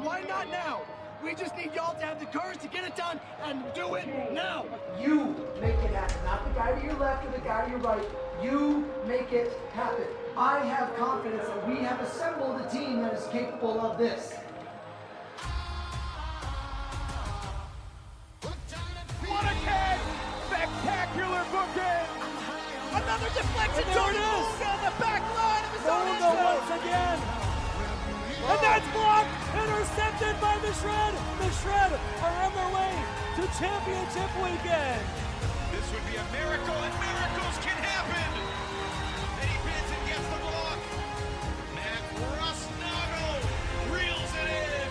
why not now? We just need y'all to have the courage to get it done and do it now. You make it happen, not the guy to your left or the guy to your right. You make it happen. I have confidence that we have assembled a team that is capable of this. What a catch! Spectacular booking! Another deflection. There it is! On the back line of his own end Bonga zone. once again! And that's blocked! Intercepted by the Shred! The Shred are on their way to championship weekend! This would be a miracle, and miracles can happen! Eddie Benson gets the block. Matt Rusnago reels it in.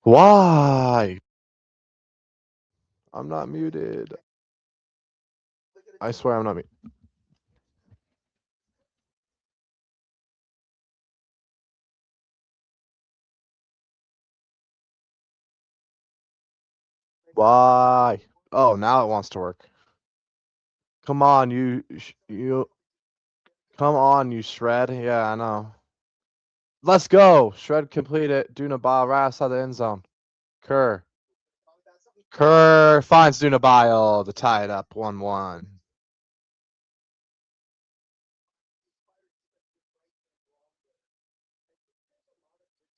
Why? I'm not muted. I swear I'm not muted. Why? Oh, now it wants to work. Come on, you. Come on, you Shred. Yeah, I know. Let's go. Shred complete it. Dunabile right outside the end zone. Kerr finds Dunabile to tie it up 1-1.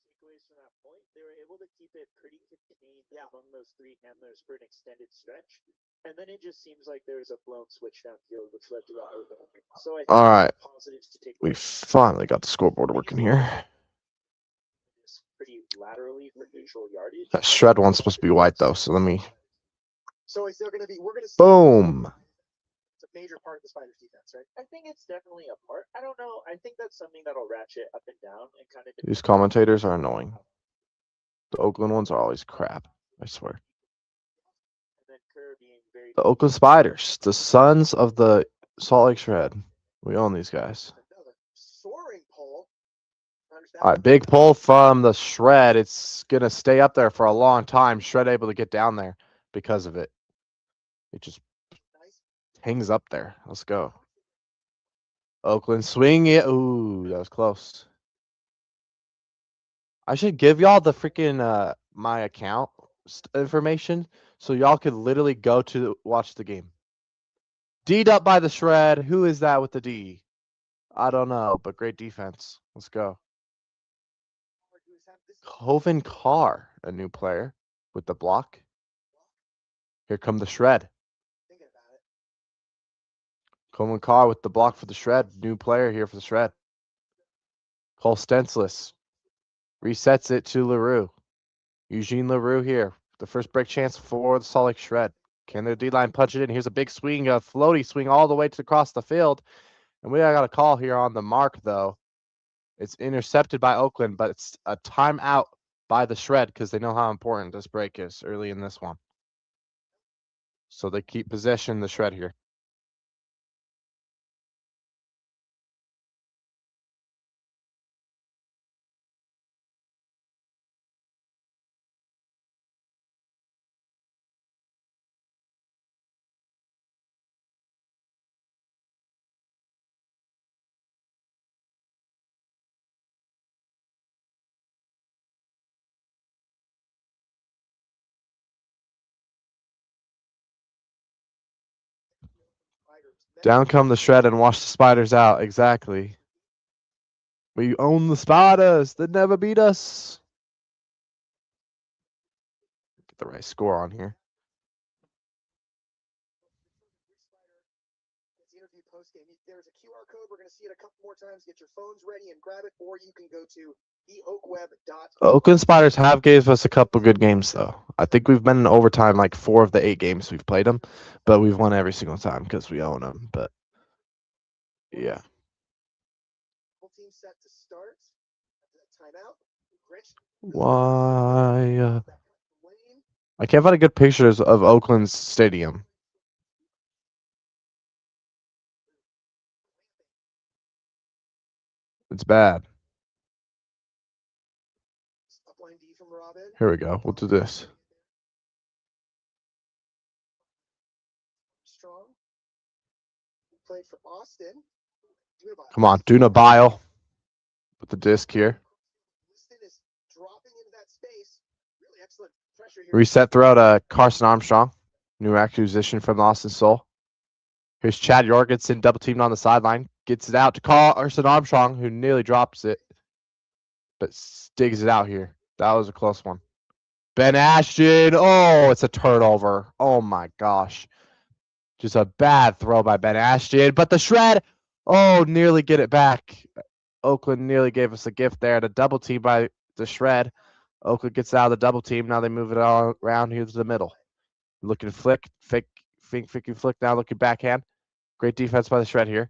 Takeaways from that point, they were able to keep it pretty contained among those three handlers for an extended stretch. And then it just seems like there was a blown switch downfield, which led to that open. So I think All right. positives to take We away. finally got the scoreboard working here. Pretty laterally for neutral yardage. That Shred one's supposed to be white though, so let me. So is there going to be? We're going to. Boom. It's a major part of the Spiders' defense, right? I think it's definitely a part. I don't know. I think that's something that'll ratchet up and down and kind of. These commentators are annoying. The Oakland ones are always crap. I swear. And then Kerr being very. The Oakland Spiders, the sons of the Salt Lake Shred. We own these guys. Soaring pole. All right, big pull from the Shred. It's going to stay up there for a long time. Shred able to get down there because of it. It just hangs up there. Let's go. Oakland swing it. Ooh, that was close. I should give y'all the freaking my account information so y'all could literally go to watch the game. D'd up by the Shred. Who is that with the D? I don't know, but great defense. Let's go. Coven Carr, a new player with the block. Here come the shred. Thinking about it. Coleman Carr with the block for the shred. New player here for the shred. Cole Stencilus resets it to LaRue. Eugene LaRue here. The first break chance for the Salt Lake Shred. Can their D-line punch it in? Here's a big swing, a floaty swing all the way to across the field. And we got a call here on the mark, though. It's intercepted by Oakland, but it's a timeout by the Shred because they know how important this break is early in this one. So they keep possession, the Shred here. Down come the Shred and wash the Spiders out. Exactly. We own the Spiders. They never beat us. Get the right score on here. Interview post game. There's a QR code. We're going to see it a couple more times. Get your phones ready and grab it, or you can go to theoakweb.com. Oakland Spiders have gave us a couple good games, though. I think we've been in overtime like 4 of the 8 games we've played them, but we've won every single time because we own them. But yeah. Full team set to start. Timeout. Rich. Why? I can't find good pictures of Oakland's stadium. It's bad. Upline D from Robin. Here we go. We'll do this. Strong. Played for Austin. Come on, Duna Bile with the disc here. Is dropping into that space. Really excellent pressure here. Reset throw to Carson Armstrong, new acquisition from the Austin Soul. Here's Chad Jorgensen double teamed on the sideline. Gets it out to Carson Armstrong, who nearly drops it, but digs it out here. That was a close one. Ben Ashton. Oh, it's a turnover. Oh my gosh. Just a bad throw by Ben Ashton. But the Shred, oh, nearly get it back. Oakland nearly gave us a gift there. The double team by the Shred. Oakland gets out of the double team. Now they move it all around here to the middle. Looking to flick, fake flick. Now looking backhand. Great defense by the Shred here.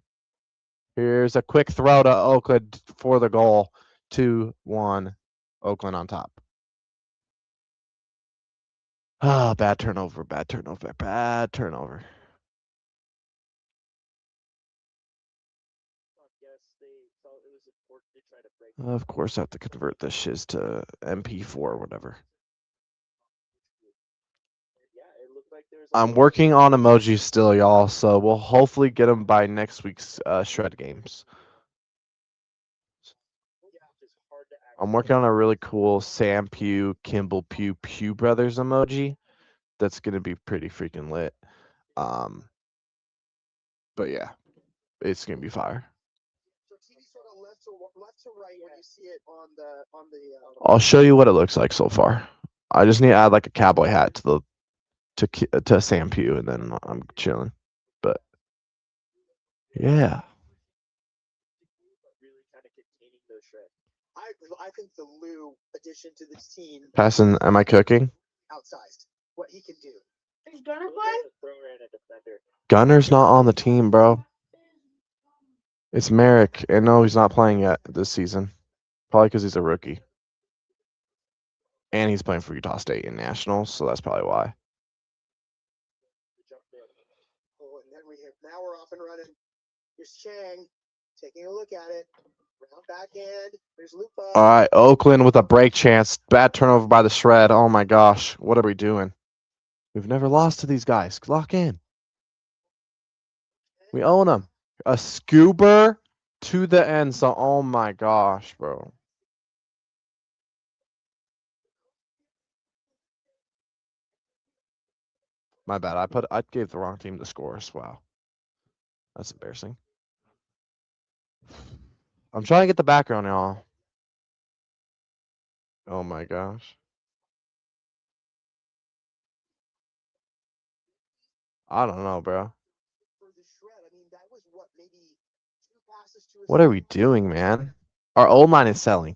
Here's a quick throw to Oakland for the goal. 2-1. Oakland on top. Ah, bad turnover. Of course, I have to convert this shiz to MP4 or whatever. I'm working on emojis still, y'all, so we'll hopefully get them by next week's Shred games. I'm working on a really cool Sam Pugh, Kimball Pugh Brothers emoji. That's gonna be pretty freaking lit. But yeah, it's gonna be fire. I'll show you what it looks like so far. I just need to add like a cowboy hat to Sam Pugh, and then I'm chilling. But yeah. I think the Lou addition to this team. Passing, am I cooking? Outsized. What he can do. Is Gunner playing? Gunner's not on the team, bro. It's Merrick, and no, he's not playing yet this season. Probably because he's a rookie. And he's playing for Utah State in nationals, so that's probably why. Oh, and then now we're off and running. Here's Chang taking a look at it. Round backhand. There's Lupa. All right, Oakland with a break chance. Bad turnover by the Shred. Oh my gosh, what are we doing? We've never lost to these guys. Lock in. We own them. A scooper to the end zone. Oh my gosh, bro. My bad. I gave the wrong team the scores. Wow. That's embarrassing. I'm trying to get the background, y'all. Oh my gosh. I don't know, bro. For the shred, I mean, that was what, maybe 2 passes to his What are we left? doing, man? Our O-line is selling.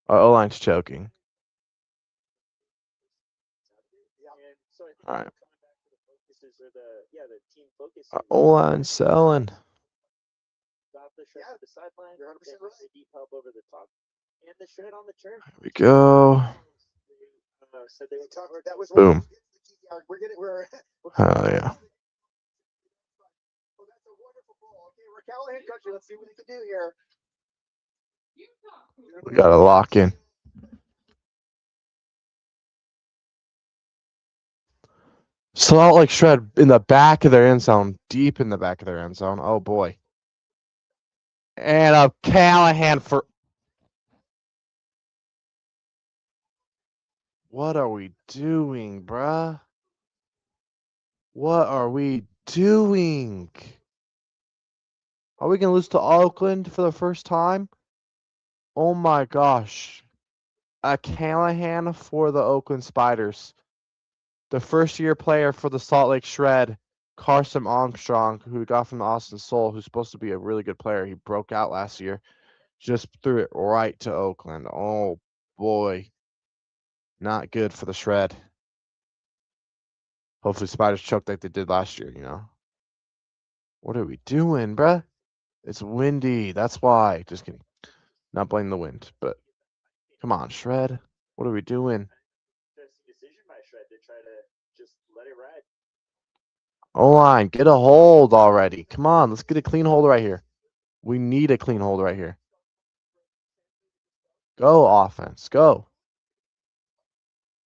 Our O-line's choking. And so I think All right. coming back to the focuses or the team focus. Our O-line's selling. Got the shred to the sideline. You're 100% Then right. the deep help over the top. And the shred on the turn. Here we go. Said they would cover. That was Boom. We're getting, we're Hell yeah. Oh, that's a wonderful ball. Okay, we're Callahan country. Let's see what he can do here. We got to lock in. Salt Lake Shred in the back of their end zone, deep in the back of their end zone. Oh boy. And a Callahan for. What are we doing, bruh? What are we doing? Are we going to lose to Oakland for the first time? Oh my gosh. A Callahan for the Oakland Spiders. The first-year player for the Salt Lake Shred, Carson Armstrong, who we got from the Austin Soul, who's supposed to be a really good player. He broke out last year. Just threw it right to Oakland. Oh, boy. Not good for the Shred. Hopefully Spiders choke like they did last year, you know. What are we doing, bruh? It's windy. That's why. Just kidding. Not blaming the wind, but come on, Shred. What are we doing? Interesting decision by Shred to try to just let it ride. O-line, get a hold already. Come on, let's get a clean hold right here. We need a clean hold right here. Go, offense. Go.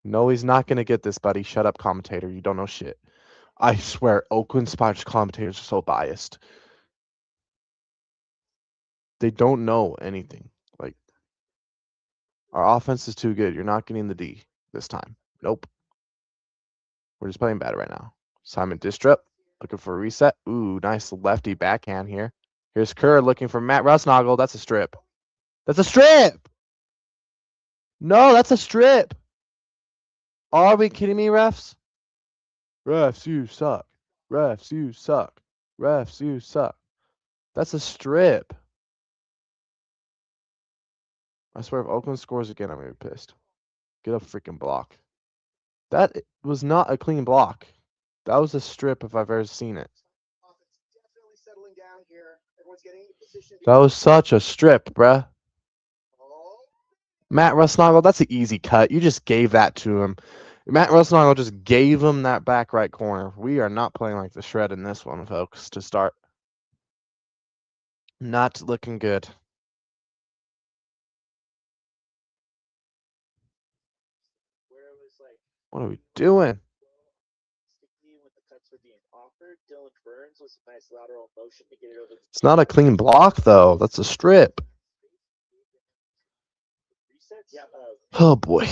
No, he's not going to get this, buddy. Shut up, commentator. You don't know shit. I swear, Oakland Spiders commentators are so biased. They don't know anything. Like, our offense is too good. You're not getting the D this time. Nope. We're just playing bad right now. Simon Distrup looking for a reset. Ooh, nice lefty backhand here. Here's Kerr looking for Matt Rusnagel. That's a strip. That's a strip. No, that's a strip. Are we kidding me, refs? Refs, you suck. Refs, you suck. Refs, you suck. That's a strip. I swear, if Oakland scores again, I'm going to be pissed. Get a freaking block. That was not a clean block. That was a strip if I've ever seen it. definitely settling down here. Everyone's getting into position. That was such a strip, bruh. Oh, Matt Rusnagel, that's an easy cut. You just gave that to him. Matt Rusnagel just gave him that back right corner. We are not playing like the Shred in this one, folks, to start. Not looking good. Where it was like What are we doing? sticky when the cuts were being offered. Dylan Burns was a nice lateral motion to get it over. It's not a clean block, though. That's a strip. Resets. Yeah. Oh, boy.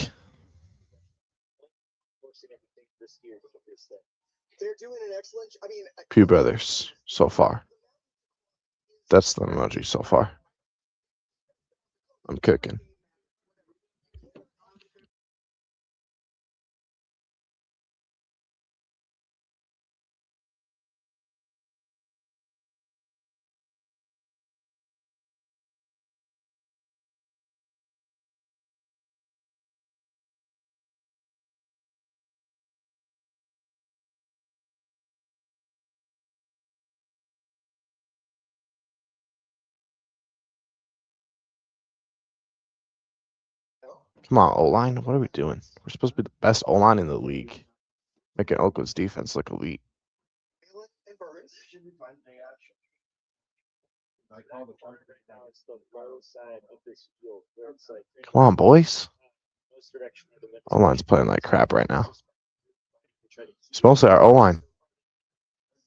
Forcing everything this year to get this thing. they're doing an excellent. I mean, Pew Brothers so far. That's the emoji so far. I'm cooking. Come on, O-line. What are we doing? We're supposed to be the best O-line in the league. Making Oakland's defense look elite. and Burns. Right now it's the low side of this field where it's like Come on, boys. most direction of the wind. O-line's playing like crap right now. It's mostly our O-line.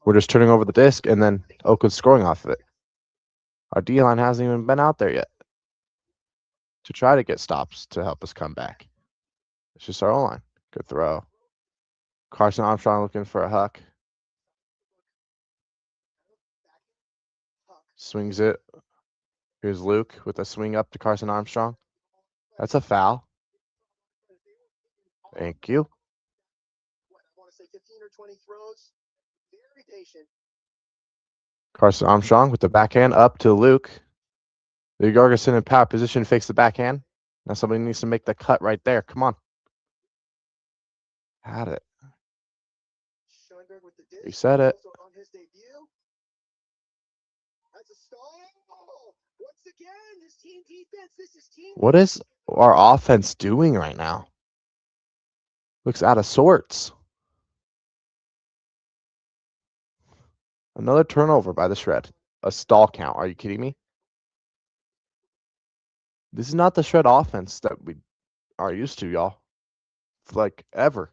We're just turning over the disc, and then Oakland's scoring off of it. Our D-line hasn't even been out there yet to try to get stops to help us come back. It's just our O-line. Good throw. Carson Armstrong looking for a huck. Swings it. Here's Luke with a swing up to Carson Armstrong. That's a foul. Thank you. or 20 throws. Very patient. Carson Armstrong with the backhand up to Luke. Luke Jorgensen in power position, fakes the backhand. Now somebody needs to make the cut right there. Come on. Had it. Schoenberg with the dish. You said it. Also on his debut. That's a stall. Once again, this team defense. This is team. What is our offense doing right now? Looks out of sorts. Another turnover by the Shred. A stall count. Are you kidding me? This is not the Shred offense that we are used to, y'all. Like, ever.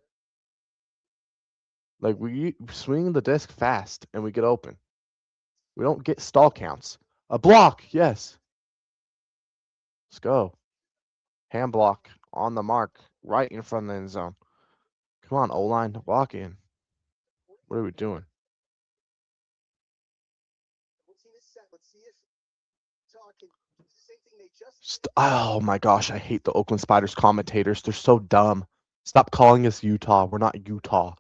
Like, we swing the disc fast and we get open. We don't get stall counts. A block, yes. Let's go. Hand block on the mark, right in front of the end zone. Come on, O-line, walk in. What are we doing? Oh my gosh, I hate the Oakland Spiders commentators. They're so dumb. Stop calling us Utah. We're not Utah.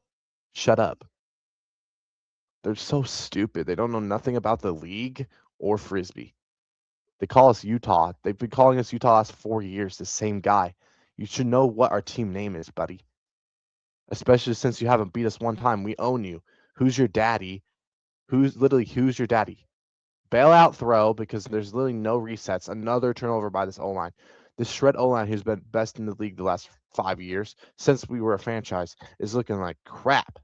Shut up. They're so stupid. They don't know nothing about the league or Frisbee. They call us Utah. They've been calling us Utah last 4 years, the same guy. You should know what our team name is, buddy. Especially since you haven't beat us one time. We own you. Who's your daddy? Who's your daddy? Bailout throw because there's literally no resets. Another turnover by this O-line. This Shred O-line, who's been best in the league the last 5 years since we were a franchise, is looking like crap.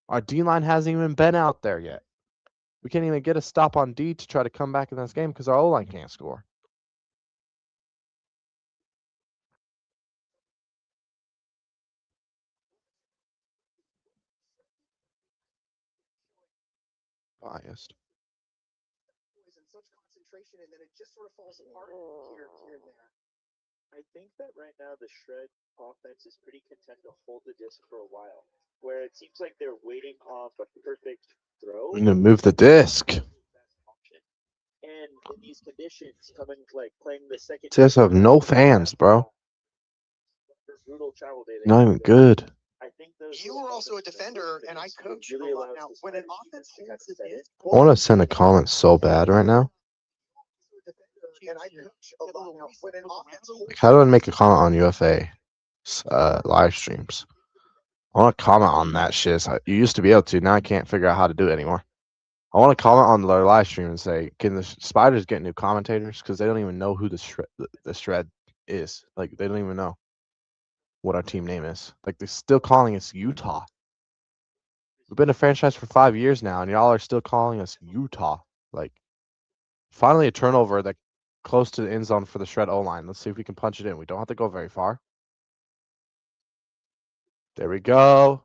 Our D-line hasn't even been out there yet. We can't even get a stop on D to try to come back in this game because our O-line can't score. Biased. In such concentration, and then it just sort of falls apart here and there. I think that right now the Shred offense is pretty content to hold the disc for a while, where it seems like they're waiting on the perfect throw. We're gonna move the disc. And in these conditions, coming like playing the second. You guys have no fans, bro. Brutal travel day. Not even good. I think You were also a defender, and I coach a lot. Now, when an offense holds the disc, I want to send a comment so bad right now. and I coach a lot. Now, when an offense holds Like, how do I make a comment on UFA live streams? I want to comment on that shit. You used to be able to. Now I can't figure out how to do it anymore. I want to comment on their live stream and say, can the Spiders get new commentators? Because they don't even know who the Shred is. Like, they don't even know what our team name is. Like, they're still calling us Utah. We've been a franchise for 5 years now, and y'all are still calling us Utah. Like, finally a turnover that close to the end zone for the Shred O-line. Let's see if we can punch it in. We don't have to go very far. There we go.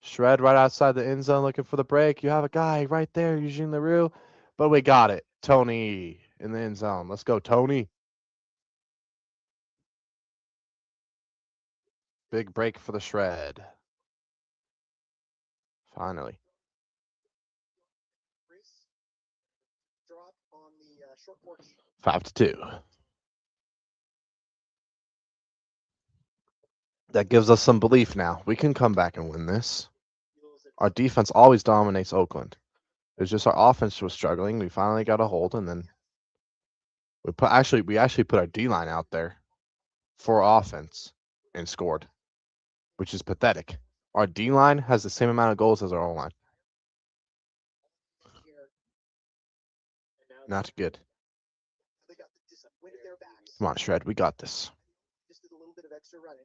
Shred right outside the end zone looking for the break. You have a guy right there, Eugene LaRue. But we got it. Tony in the end zone. Let's go, Tony. Big break for the Shred. Finally. drop on the short porch. 5-2. That gives us some belief now. We can come back and win this. Our defense always dominates Oakland. It's just our offense was struggling. We finally got a hold, and then we actually put our D-line out there for offense and scored, which is pathetic. Our D-line has the same amount of goals as our O-line. Not good. Come on, Shred. We got this. Just did a little bit of extra running.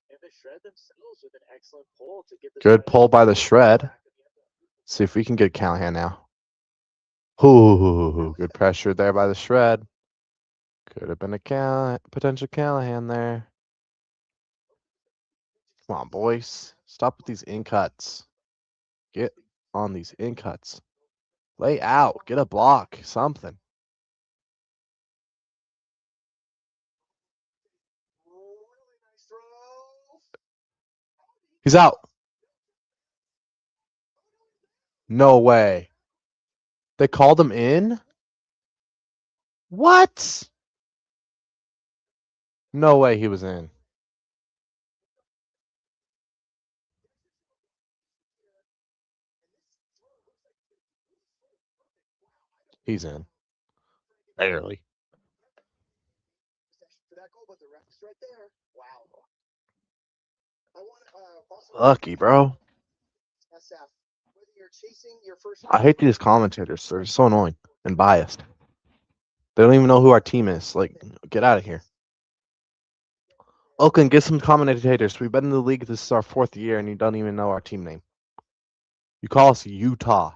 And the Shred themselves with an excellent pull to get the Good pull by the Shred. See if we can get Callahan now. Ooh, good pressure there by the Shred. Could have been a potential Callahan there. Come on, boys. Stop with these in cuts. Get on these in cuts. Lay out. Get a block. Something. He's out. No way. They called him in? What? No way he was in. He's in. Barely. For that goal, but the ref's right there. Wow. I want also Lucky, bro. SF. Whether you're chasing your first. I hate these commentators. They're so annoying and biased. They don't even know who our team is. Like, get out of here. Oakland, get some commentators. We've been in the league. This is our 4th year, and you don't even know our team name. You call us Utah.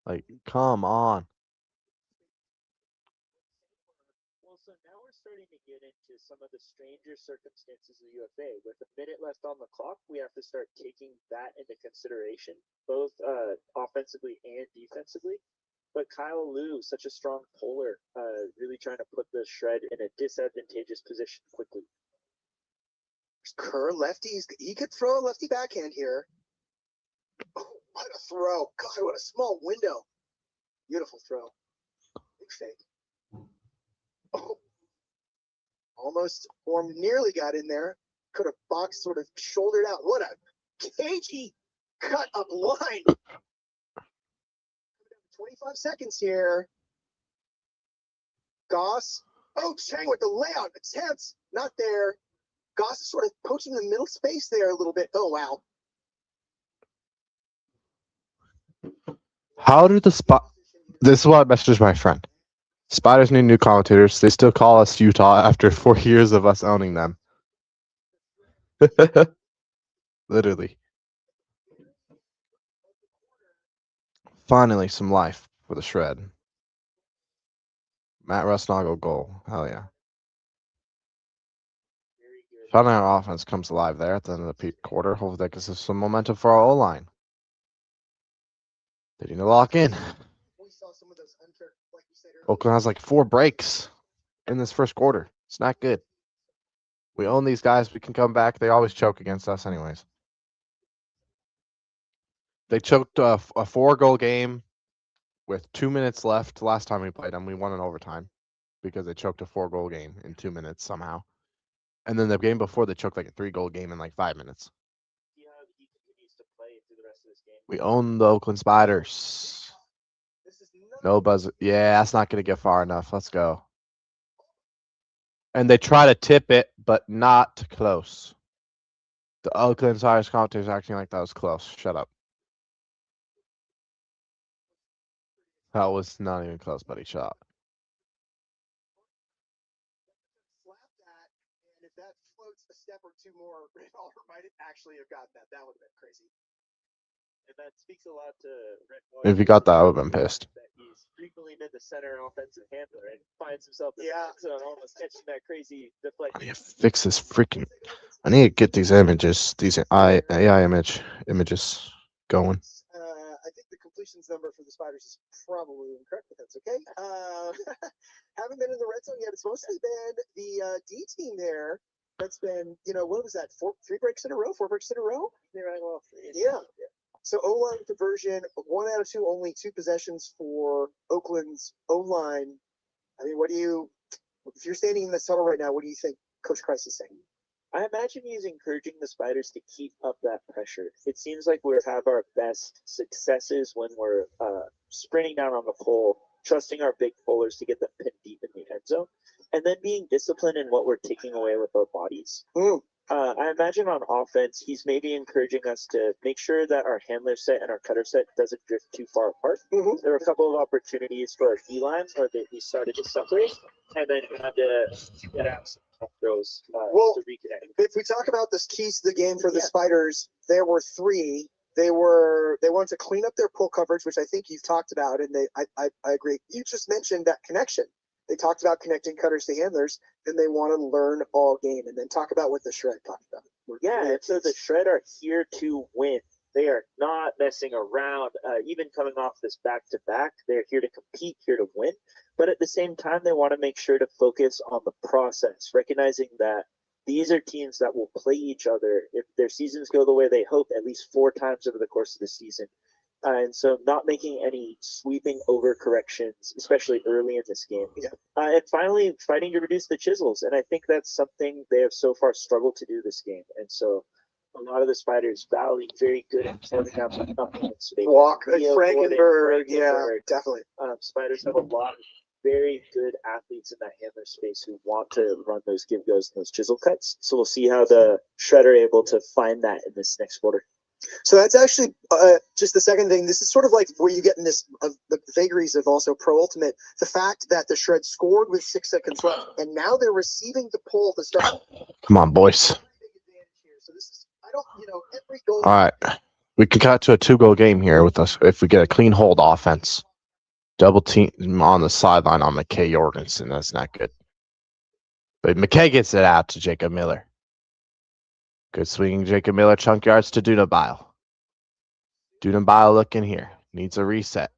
Like, come on. Well, so now we're starting to get into some of the stranger circumstances of UFA. With a minute left on the clock, we have to start taking that into consideration, both offensively and defensively. But Kyle Liu, such a strong puller, really trying to put the Shred in a disadvantageous position quickly. Kerr lefties. He could throw a lefty backhand here. Oh, what a throw. God, what a small window. Beautiful throw. Big fake. Oh. Almost or nearly got in there. Could have boxed, sort of shouldered out. What a cagey cut up line. 25 seconds here. Goss. Oh, Chang with the layout. Attempts. Not there. Goss is sort of poaching the middle space there a little bit. Oh, wow. How do the spot? This is what I messaged my friend. Spiders need new commentators. They still call us Utah after 4 years of us owning them. Literally. Finally, some life for the Shred. Matt Rusnagle goal. Hell yeah. Finally, our offense comes alive there at the end of the peak quarter. Hopefully, that gives us some momentum for our O line. They need to lock in. Oakland has like 4 breaks in this first quarter. It's not good. We own these guys. We can come back. They always choke against us, anyways. They choked a 4-goal game with 2 minutes left. Last time we played them, we won in overtime because they choked a 4-goal game in 2 minutes somehow. And then the game before, they choked like a 3-goal game in like 5 minutes. We own the Oakland Spiders. No buzz. Yeah, that's not going to get far enough. Let's go. And they try to tip it, but not close. The Oakland Spiders commentators acting like that was close. Shut up. That was not even close, buddy. Shut up. Slap that, and if that floats a step or two more, Oliver might actually have got that. That would have been crazy. And that speaks a lot to Rick. If you got that, I would have been pissed. That he's frequently been the center offensive handler and finds himself in the end zone almost catching that crazy deflection. I need to fix this freaking. I need to get these images, these AI images going. I think the completions number for the Spiders is probably incorrect, but that's okay. Haven't been in the red zone yet. It's mostly been the D team there. That's been, what was that? 4 breaks in a row? 4 breaks in a row? Yeah. So O-line conversion, 1 out of 2, only 2 possessions for Oakland's O-line. I mean, if you're standing in the tunnel right now, what do you think Coach Christ is saying? I imagine he's encouraging the Spiders to keep up that pressure. It seems like we have our best successes when we're sprinting down on the pole, trusting our big pullers to get them pinned deep in the end zone, and then being disciplined in what we're taking away with our bodies. I imagine on offense, he's maybe encouraging us to make sure that our handler set and our cutter set doesn't drift too far apart. There were a couple of opportunities for our D-line where we started to separate, and then we had to get out some throws to reconnect. If we talk about the keys to the game for the Spiders, there were 3. They wanted to clean up their pull coverage, which I think you've talked about, and I agree. You just mentioned that connection. They talked about connecting cutters to handlers, and they want to learn all game, and then talk about what the Shred talked about. And so the Shred are here to win. They are not messing around. Even coming off this back-to-back, they're here to compete, here to win. But at the same time, they want to make sure to focus on the process, recognizing that these are teams that will play each other if their seasons go the way they hope at least 4 times over the course of the season. And so not making any sweeping overcorrections, especially early in this game. And finally, fighting to reduce the chisels. And I think that's something they have so far struggled to do this game. And so a lot of the Spiders Valley very good at carving out the company space. Walk, Leo Frankenberg, Gordon, yeah, definitely. Spiders have a lot of very good athletes in that handler space who want to run those give goes and those chisel cuts. So we'll see how the Shred are able to find that in this next quarter. So that's actually just the second thing. This is sort of like where you get in this the vagaries of also Pro Ultimate. The fact that the Shred scored with 6 seconds left, and now they're receiving the pull to start. Come on, boys. So this is, I don't, every goal. All right. We can cut to a 2-goal game here with us if we get a clean hold offense. Double team on the sideline on McKay Jorgensen. That's not good. But McKay gets it out to Jacob Miller. Good swinging Jacob Miller. Chunk yards to Dunabile. Dunabile looking here. Needs a reset.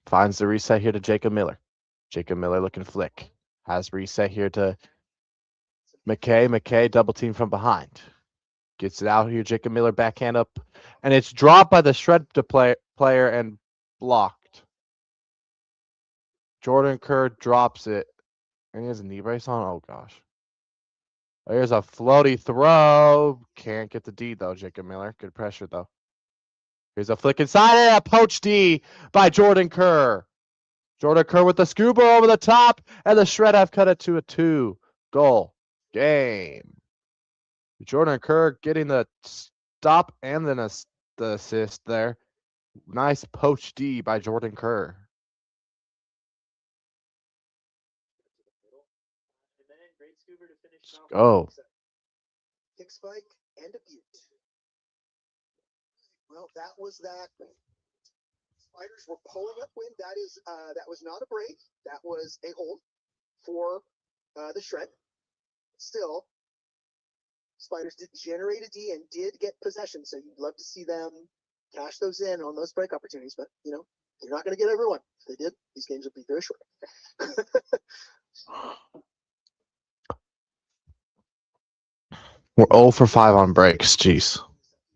Finds the reset here to Jacob Miller. Jacob Miller looking flick. Has reset here to McKay. McKay double team from behind. Gets it out here. Jacob Miller backhand up. And it's dropped by the Shred player and blocked. Jordan Kerr drops it. And he has a knee brace on. Oh, gosh. There's a floaty throw. Can't get the D, though, Jacob Miller. Good pressure, though. Here's a flick inside and a poach D by Jordan Kerr. Jordan Kerr with the scuba over the top. And the Shred have cut it to a 2-goal game. Jordan Kerr getting the stop and then the assist there. Nice poach D by Jordan Kerr. Let's go. Kick spike and a butte. Well, that was that. Spiders were pulling up wind. That was not a break. That was a hold for the Shred. Still, Spiders did generate a D and did get possession, so you'd love to see them cash those in on those break opportunities, but they're not going to get everyone. If they did, these games would be very short. We're 0 for 5 on breaks. Jeez.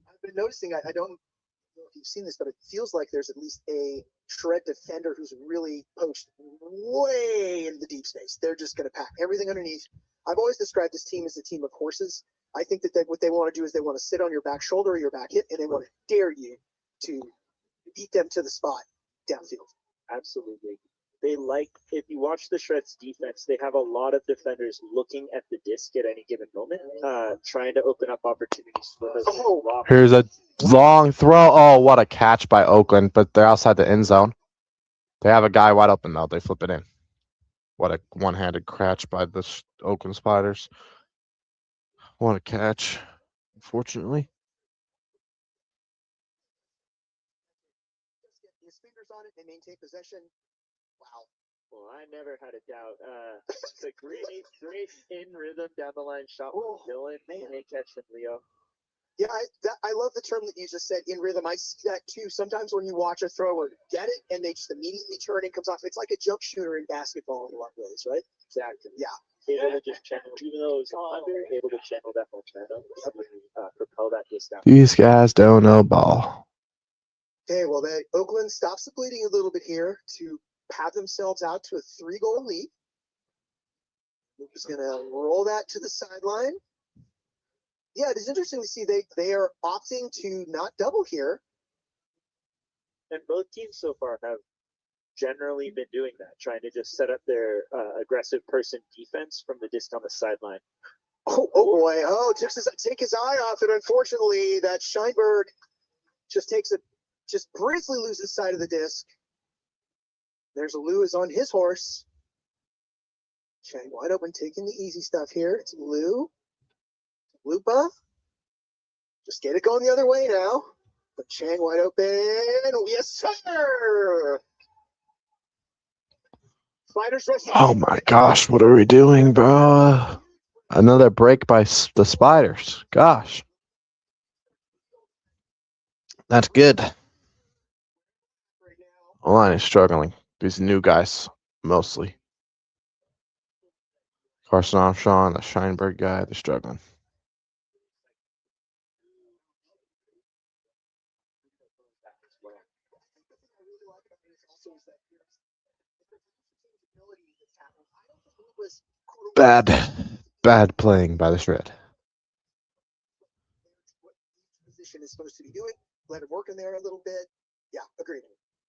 I've been noticing, I don't know if you've seen this, but it feels like there's at least a Shred defender who's really poached way in the deep space. They're just going to pack everything underneath. I've always described this team as a team of horses. I think that what they want to do is they want to sit on your back shoulder or your back hip, and they want to dare you to beat them to the spot downfield. Absolutely. If you watch the Shred's defense, they have a lot of defenders looking at the disc at any given moment, trying to open up opportunities for those. Here's a long throw. Oh, what a catch by Oakland, but they're outside the end zone. They have a guy wide open, though. They flip it in. What a one-handed catch by the Oakland Spiders. What a catch, unfortunately. His fingers on it, they maintain possession. Wow. Well, I never had a doubt. It's a great in rhythm down the line shot from Dylan. Great catch from Leo. Yeah, I love the term that you just said, in rhythm. I see that too. Sometimes when you watch a thrower get it and they just immediately turn and comes off. It's like a jump shooter in basketball in a lot of ways, right? Exactly. Yeah. Able to just channel, even though it was under, able to channel that momentum, propel that disc down. These guys don't know ball. Okay, well, Oakland stops the bleeding a little bit here to pad themselves out to a 3-goal lead. Luke is going to roll that to the sideline. Yeah, it is interesting to see they are opting to not double here. And both teams so far have generally been doing that, trying to just set up their aggressive person defense from the disc on the sideline. Oh boy! Oh, take his eye off it. Unfortunately, that Scheinberg just briefly loses sight of the disc. There's a Lou is on his horse. Chang wide open, taking the easy stuff here. It's Lou. Lupa. Just get it going the other way now. But Chang wide open. Yes, sir! Spiders rush. Oh my gosh, what are we doing, bro? Another break by the Spiders. Gosh. That's good. The line is struggling. These new guys, mostly. Carson Armstrong, the Scheinberg guy, they're struggling. Bad playing by the Shred. formation is supposed to be doing. Let him work in there a little bit. Yeah, agreed.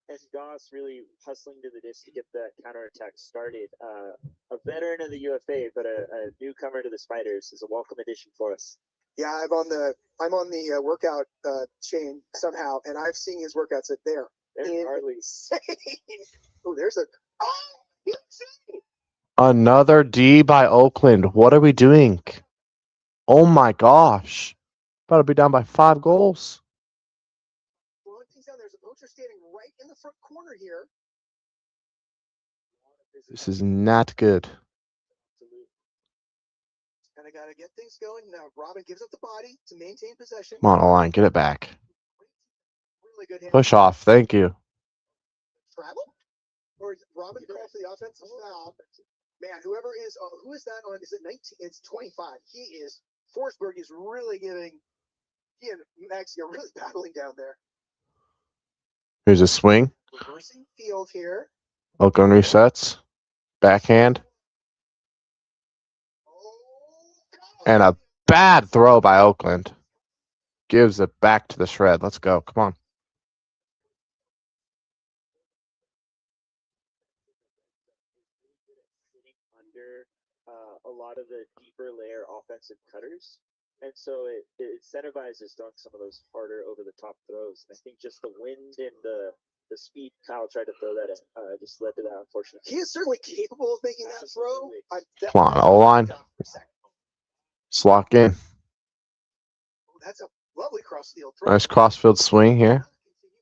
And Goss really hustling to the disc to get that counterattack started. A veteran of the UFA, but a newcomer to the Spiders is a welcome addition for us. Yeah, I'm on the workout chain somehow, and I've seen his workouts at there. There's Harley. Oh, there's a Another D by Oakland. What are we doing? Oh my gosh. About to be down by 5 goals. blowing things down. There's a poacher standing right in the front corner here. This is not good. And I gotta get things going. Now Robin gives up the body to maintain possession. Come on, O-line, get it back. Really good hand. Push off. Thank you. Travel? Or is Robin called for the offensive foul? Man, whoever is who is that on? Is it 19? It's 25. Forsberg is really giving. He and Maxi are really battling down there. Here's a swing. Reversing field here. Oakland resets. Backhand. And a bad throw by Oakland. Gives it back to the shred. Let's go. Come on. Under a lot of the deeper layer offensive cutters. And so it incentivizes throwing some of those harder over the top throws. And I think just the wind and the speed Kyle tried to throw that in just led to that, unfortunately. He is certainly capable of making that throw. Come on, O-line. Let's lock in. That's a lovely cross-field throw. Nice crossfield swing here.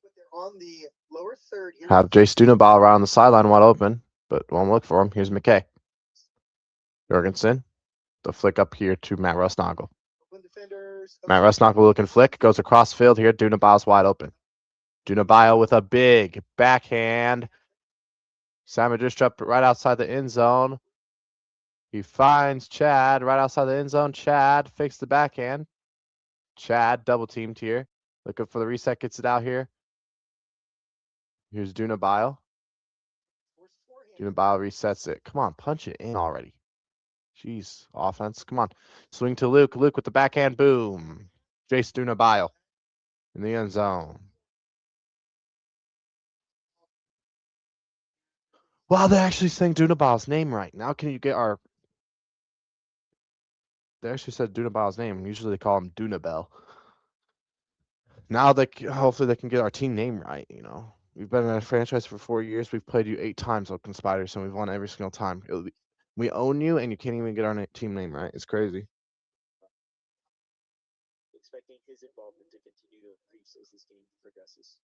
But they're on the lower third here. Have Jay Studabile around the sideline wide open, but won't look for him. Here's McKay. Jorgensen. The flick up here to Matt Rusnagel. Matt Rusnagel looking flick. Goes across field here. Dunabile's wide open. Dunabile with a big backhand. Simon just dropped right outside the end zone. He finds Chad right outside the end zone. Chad fakes the backhand. Chad double teamed here. Looking for the reset. Gets it out here. Here's Dunabile. Dunabile resets it. Come on, punch it in already. Jeez, offense. Come on. Swing to Luke. Luke with the backhand. Boom. Jace Dunabile in the end zone. Wow, they're actually saying Dunabile's name right. Now can you get our... They actually said Dunabile's name. Usually they call him Dunabel. Now hopefully they can get our team name right, you know. We've been in a franchise for 4 years. We've played you 8 times, Oakland Spiders, and we've won every single time. We own you, and you can't even get our team name right. It's crazy. Expecting his involvement to continue to increase as this game progresses.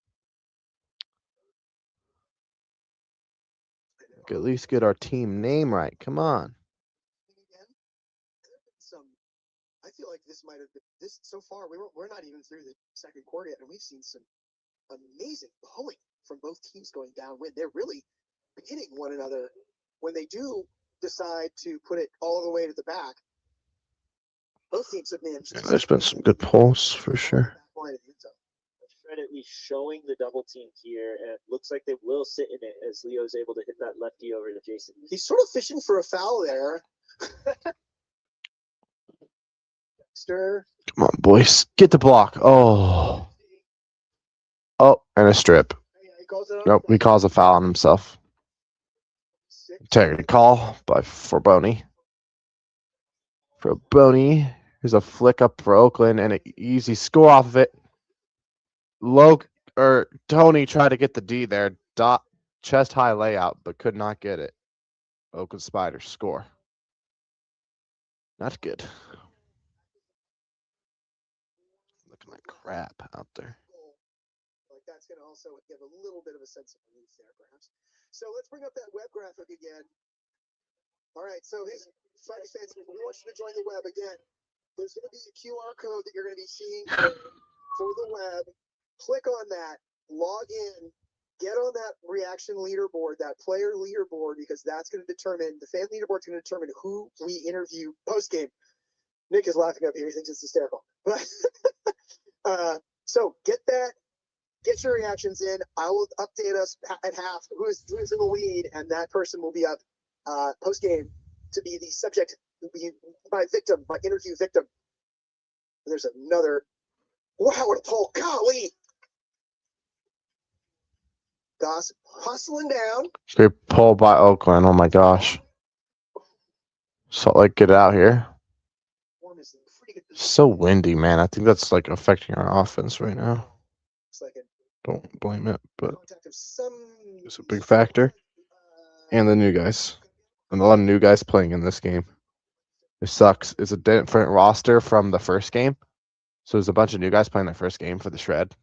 At least get our team name right. Come on. I feel like this might have been this so far. We're not even through the second quarter yet, and we've seen some amazing pulling from both teams going downwind. They're really hitting one another when they do decide to put it all the way to the back. Both teams have managed. There's been some good pulls for sure. Shred at least showing the double team here, and it looks like they will sit in it as Leo's able to hit that lefty over to Jason. He's sort of fishing for a foul there. Dexter. Come on, boys. Get the block. Oh. Oh, and a strip. Nope, he calls a foul on himself. Integrity call for Boney. Here's a flick up for Oakland and an easy score off of it. Tony tried to get the D there. Chest high layout, but could not get it. Oakland Spiders score. Not good. Looking like crap out there. Like that's going to also give a little bit of a sense of relief there, perhaps. So let's bring up that web graphic again. All right, so his Spiders fans, we want you to join the web again. There's going to be a QR code that you're going to be seeing for the web. Click on that, log in, get on that reaction leaderboard, that player leaderboard, because that's going to determine, the fan leaderboard is going to determine who we interview post-game. Nick is laughing up here. He thinks it's hysterical. But so get that, get your reactions in. I will update us at half who's in the lead, and that person will be up post-game to be the subject, my interview victim. There's another Wow, what a pull. Golly. Goss hustling down. Great pull by Oakland. Oh my gosh. Salt Lake, get out here. Form is in pretty good So windy, man. I think that's like affecting our offense right now. Looks like a Don't blame it, but contact of some. it's a big factor. And the new guys. And a lot of new guys playing in this game. It sucks. It's a different roster from the first game. So there's a bunch of new guys playing their first game for the shred.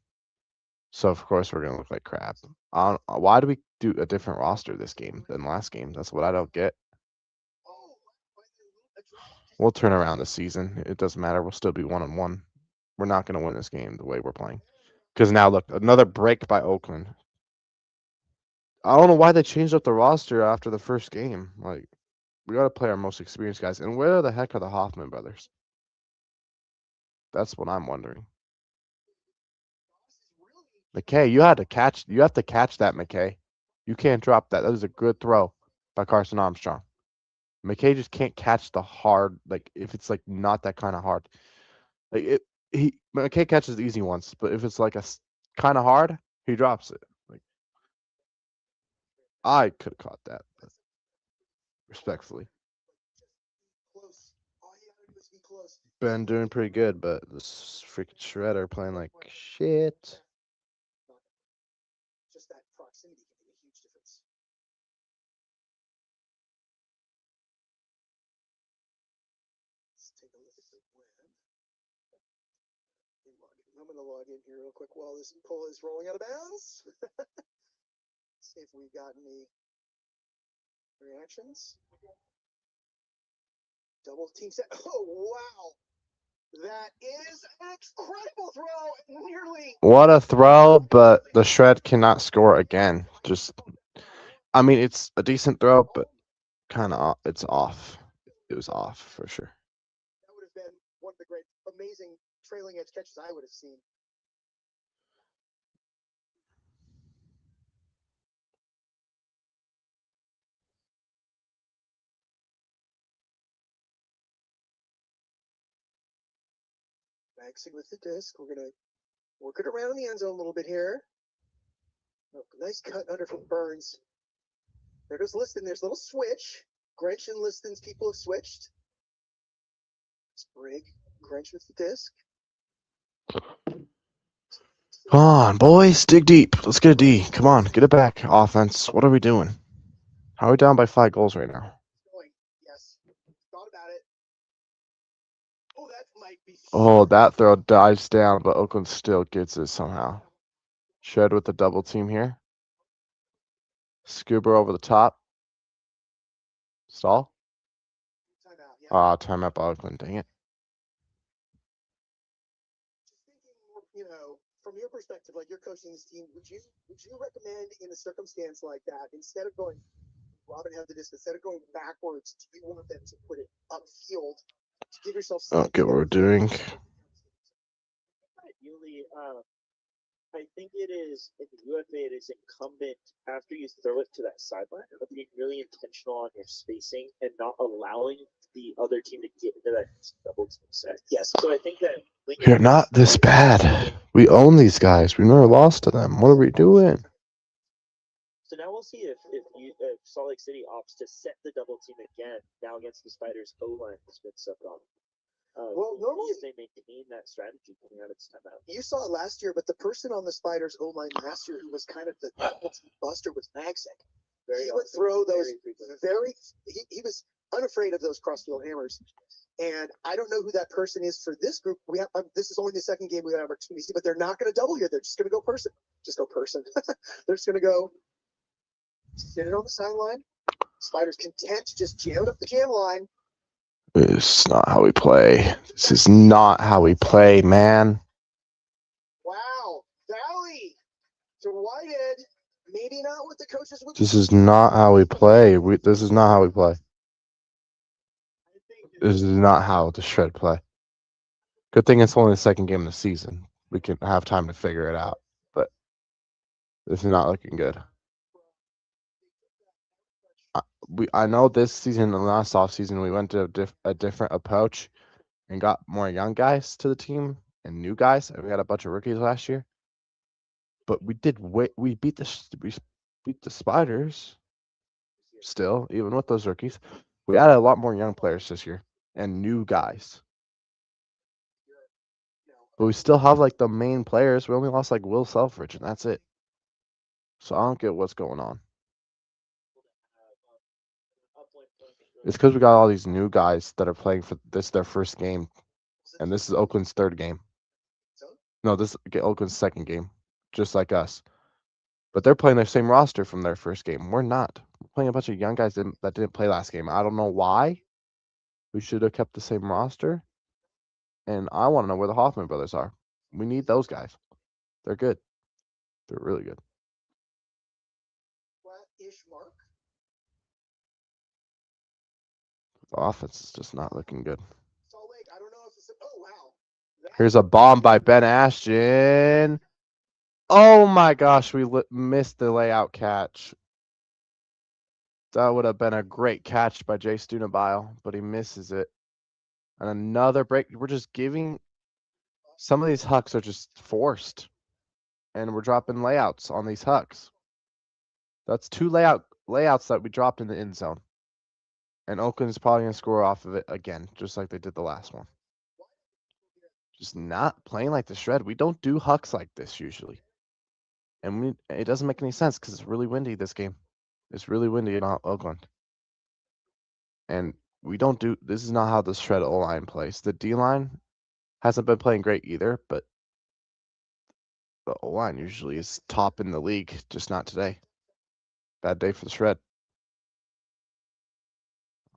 So of course we're gonna look like crap. Why do we do a different roster this game than last game? That's what I don't get. We'll turn around the season. It doesn't matter. We'll still be 1-1. We're not gonna win this game the way we're playing. Because now look, another break by Oakland. I don't know why they changed up the roster after the first game. Like, we got to play our most experienced guys. And where the heck are the Hoffman brothers? That's what I'm wondering. McKay, you have to catch that, McKay. You can't drop that. That was a good throw by Carson Armstrong. McKay just can't catch the hard, like if it's like not that kind of hard. Like McKay catches the easy ones, but if it's like a kind of hard, he drops it. Like I could have caught that, but respectfully. Been doing pretty good, but this freaking shredder playing like shit. Just that proximity can make a huge difference. Let's take a look at the web. I'm going to log in here real quick while this pull is rolling out of bounds. See if we've got any reactions. Double team set. Oh, wow. That is an incredible throw. Nearly. What a throw, but the shred cannot score again. I mean, it's a decent throw, but kind of it's off. It was off for sure. That would have been one of the great, amazing trailing edge catches I would have seen. Maxing with the disc. We're going to work it around the end zone a little bit here. Oh, nice cut under from Burns. There goes Liston. There's a little switch. Grench and Liston's people have switched. Sprig. Grench with the disc. Come on, boys, dig deep. Let's get a D. Come on, get it back. Offense. What are we doing? How are we down by 5 goals right now? Yes. Thought about it. Oh, that might be. Oh, that throw dives down, but Oakland still gets it somehow. Shred with the double team here. Scuba over the top. Stall. Timeout. Yeah. Timeout by Oakland. Dang it. Just thinking more, from your perspective, like you're coaching this team, would you recommend in a circumstance like that, instead of going Robin have the disc, instead of going backwards, do you want them to put it upfield to give yourself I don't get what we're doing. Ideally, I think it is in the UFA. It is incumbent after you throw it to that sideline of being really intentional on your spacing and not allowing the other team to get into that double team set. Yes, so I think that You're not this bad. We own these guys. We never lost to them. What are we doing? So now we'll see if Salt Lake City opts to set the double team again now against the Spiders. O-line has been subbed on. Well, normally if they maintain that strategy coming out of this timeout. You saw it last year, but the person on the Spiders O-line last year who was kind of the buster was Magsek. He would throw those he was unafraid of those crossfield hammers. And I don't know who that person is for this group. We have this is only the second game we have opportunity, but they're not going to double here. They're just going to go person. Just go person. They're just going to go sit it on the sideline. Spiders content to just jam it up the jam line. This is not how we play. This is not how we play, man. Wow. Valley to Whitehead. Maybe not what the coaches would. This is not how we play. This is not how we play. This is not how the shred play. Good thing it's only the second game of the season. We can have time to figure it out. But this is not looking good. I know this season and last offseason we went to a different approach and got more young guys to the team, and new guys, and we had a bunch of rookies last year. But we beat the Spiders still, even with those rookies. We added a lot more young players this year and new guys. But we still have like the main players. We only lost like Will Selfridge, and that's it. So I don't get what's going on. It's because we got all these new guys that are playing for this their first game, and this is Oakland's third game. No, this is Oakland's second game, just like us. But they're playing their same roster from their first game. We're not. We're playing a bunch of young guys that didn't play last game. I don't know why. We should have kept the same roster. And I want to know where the Hoffman brothers are. We need those guys. They're good. They're really good. Flat-ish mark. The offense is just not looking good. Salt Lake, I don't know if it's oh wow. Here's a bomb by Ben Ashton. Oh my gosh, we missed the layout catch. That would have been a great catch by Jay Stunabile, but he misses it. And another break. We're just giving some of these hucks are just forced. And we're dropping layouts on these hucks. That's two layouts that we dropped in the end zone. And Oakland's probably going to score off of it again, just like they did the last one. Just not playing like the shred. We don't do hucks like this usually. And it doesn't make any sense because it's really windy this game. It's really windy in Oakland. And we don't do this is not how the shred O-line plays. The D-line hasn't been playing great either, but the O-line usually is top in the league, just not today. Bad day for the shred.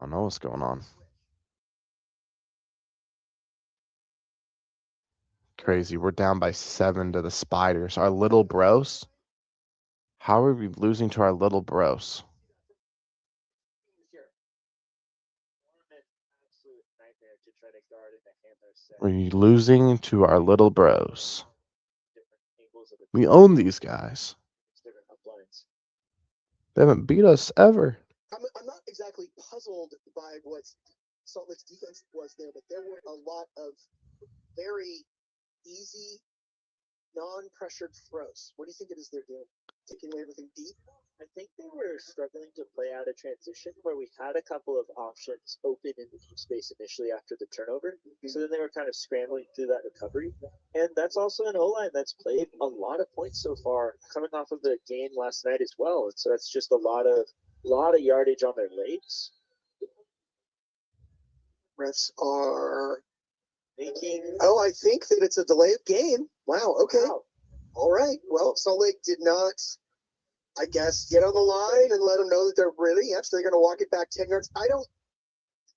I don't know what's going on. Crazy. We're down by 7 to the Spiders. Our little bros. How are we losing to our little bros? We're losing to our little bros. We own these guys. They haven't beat us ever. I'm not exactly puzzled by what Salt Lake's defense was there, but there were a lot of very easy, non-pressured throws. What do you think it is they're doing? Taking away everything deep? I think they were struggling to play out a transition where we had a couple of options open in the deep space initially after the turnover. So then they were kind of scrambling through that recovery. And that's also an O-line that's played a lot of points so far, coming off of the game last night as well. And so that's just a lot of yardage on their legs. Refs are making. Oh, I think that it's a delay of game. Wow. Okay. Wow. All right. Well, Salt Lake did not, I guess, get on the line and let them know that they're ready. Yep, so they're going to walk it back 10 yards. I don't,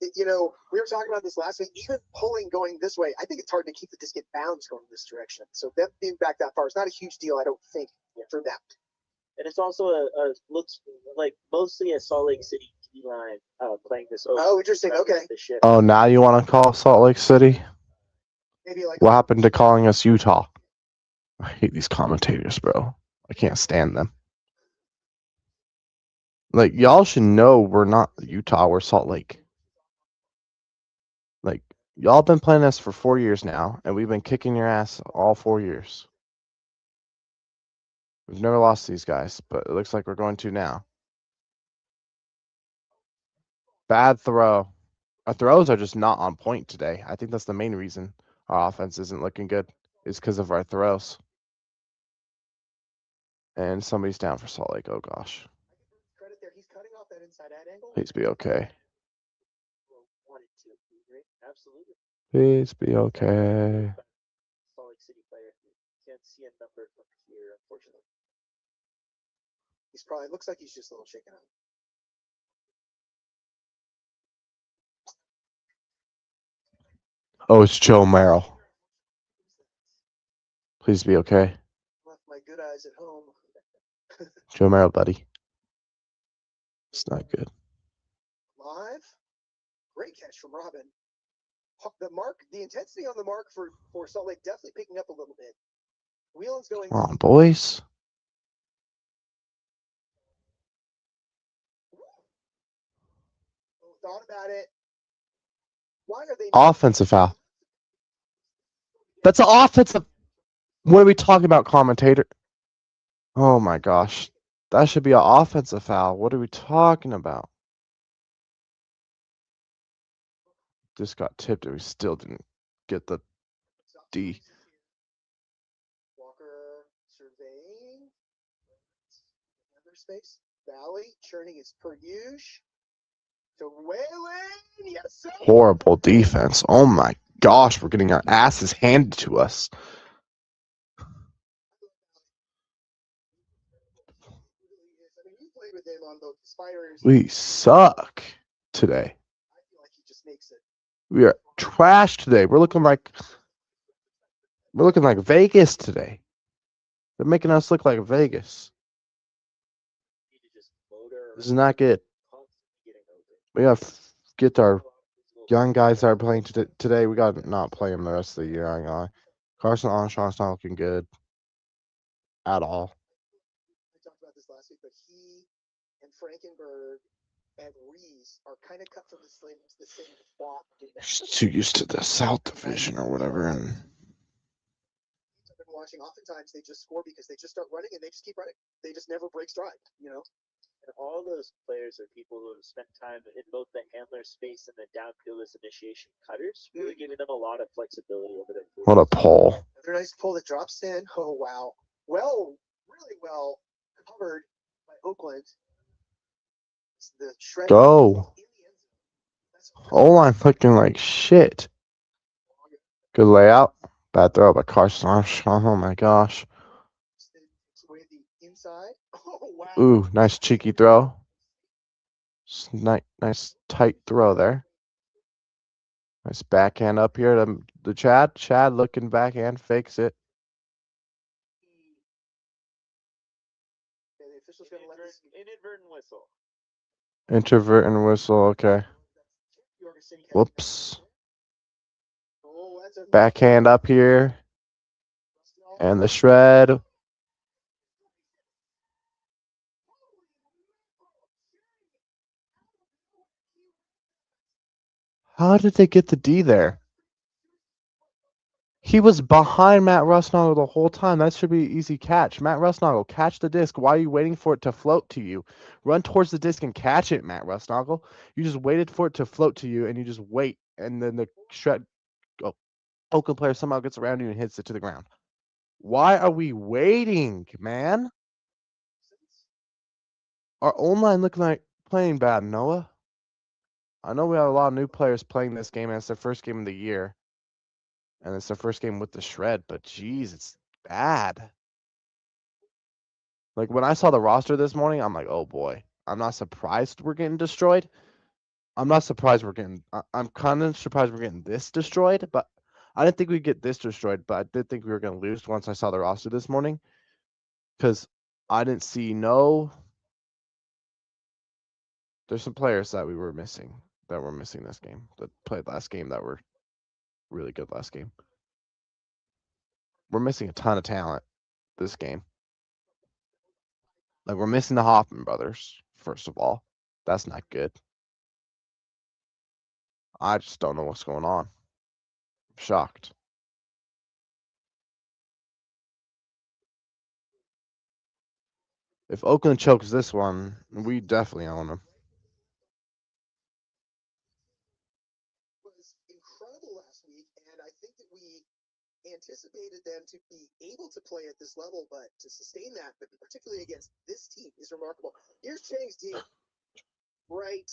we were talking about this last week. Even pulling going this way, I think it's hard to keep the discus bounds going this direction. So them being back that far is not a huge deal, I don't think, for them. And it's also looks like mostly a Salt Lake City D-line playing this over. Oh, interesting. Okay. Oh, now you want to call Salt Lake City? Maybe like what happened to calling us Utah? I hate these commentators, bro. I can't stand them. Like, y'all should know we're not Utah, we're Salt Lake. Like, y'all been playing us for 4 years now, and we've been kicking your ass all 4 years. We've never lost these guys, but it looks like we're going to now. Bad throw. Our throws are just not on point today. I think that's the main reason our offense isn't looking good, is because of our throws. And somebody's down for Salt Lake. Oh, gosh. credit there. He's cutting off that inside ad angle. Please be okay. Absolutely. Please be okay. Salt Lake City player. Can't see a number from here, unfortunately. He's probably looks like he's just a little shaken up. Oh, it's Joe Merrill. Please be okay. Left my good eyes at home. Joe Merrill, buddy. It's not good. Live. Great catch from Robin. The intensity on the mark for Salt Lake definitely picking up a little bit. Wheelan's going. Come on, boys. Thought about it. Why are they Offensive foul. That's an offensive. What are we talking about, commentator? Oh my gosh. That should be an offensive foul. What are we talking about? Just got tipped and we still didn't get the D. Walker surveying. Another space. Valley churning his per usual. To Whalen. Yes, sir. Horrible defense. Oh my gosh, we're getting our asses handed to us. I mean, you played with him on both the Spiders. We suck today. I feel like he just makes it. We are trash today. We're looking like Vegas today. They're making us look like Vegas. This is not good. We have to get our young guys that are playing today. We got to not play them the rest of the year. I ain't gonna lie. Carson Armstrong's not looking good at all. I talked about this last week, but he and Frankenberg and Reese are kind of cut from the same cloth. She's too used to the South Division or whatever, and I've been watching. Oftentimes, they just score because they just start running and they just keep running. They just never break stride. You know. And all those players are people who have spent time in both the handler space and the downfield as initiation cutters, really giving them a lot of flexibility over there. what a pull. Another nice pull that drops in. Oh wow. Well, really well covered by Oakland. It's the shred. Go. O-line looking like shit. Good layout. Bad throw by Carson Armstrong. Oh my gosh. Away the inside. Oh wow. Ooh, nice cheeky throw. Nice tight throw there. Nice backhand up here to the Chad. Chad looking backhand, fakes it. Okay, the official's gonna let this. Inadvertent whistle. Introvert and whistle. Okay. Whoops. Oh, that's a Backhand up here. And the shred. How did they get the D there? He was behind Matt Rusnagel the whole time. That should be an easy catch. Matt Rusnagel, catch the disc. Why are you waiting for it to float to you? Run towards the disc and catch it, Matt Rusnagel. You just waited for it to float to you, and you just wait. And then the shred, Oakland player somehow gets around you and hits it to the ground. Why are we waiting, man? Our O-line looking like playing bad, Noah. I know we have a lot of new players playing this game, and it's their first game of the year. And it's their first game with the shred, but geez, it's bad. Like when I saw the roster this morning, I'm like, oh boy. I'm not surprised we're getting destroyed. I'm not surprised I'm kind of surprised we're getting this destroyed, but I didn't think we'd get this destroyed, but I did think we were going to lose once I saw the roster this morning. Because I didn't see there's some players that we were missing this game, that played last game that were really good last game. We're missing a ton of talent this game. Like we're missing the Hoffman brothers, first of all. That's not good. I just don't know what's going on. I'm shocked. If Oakland chokes this one, we definitely own them. Was incredible last week, and I think that we anticipated them to be able to play at this level, but to sustain that, but particularly against this team, is remarkable. Here's Chang's D. Right.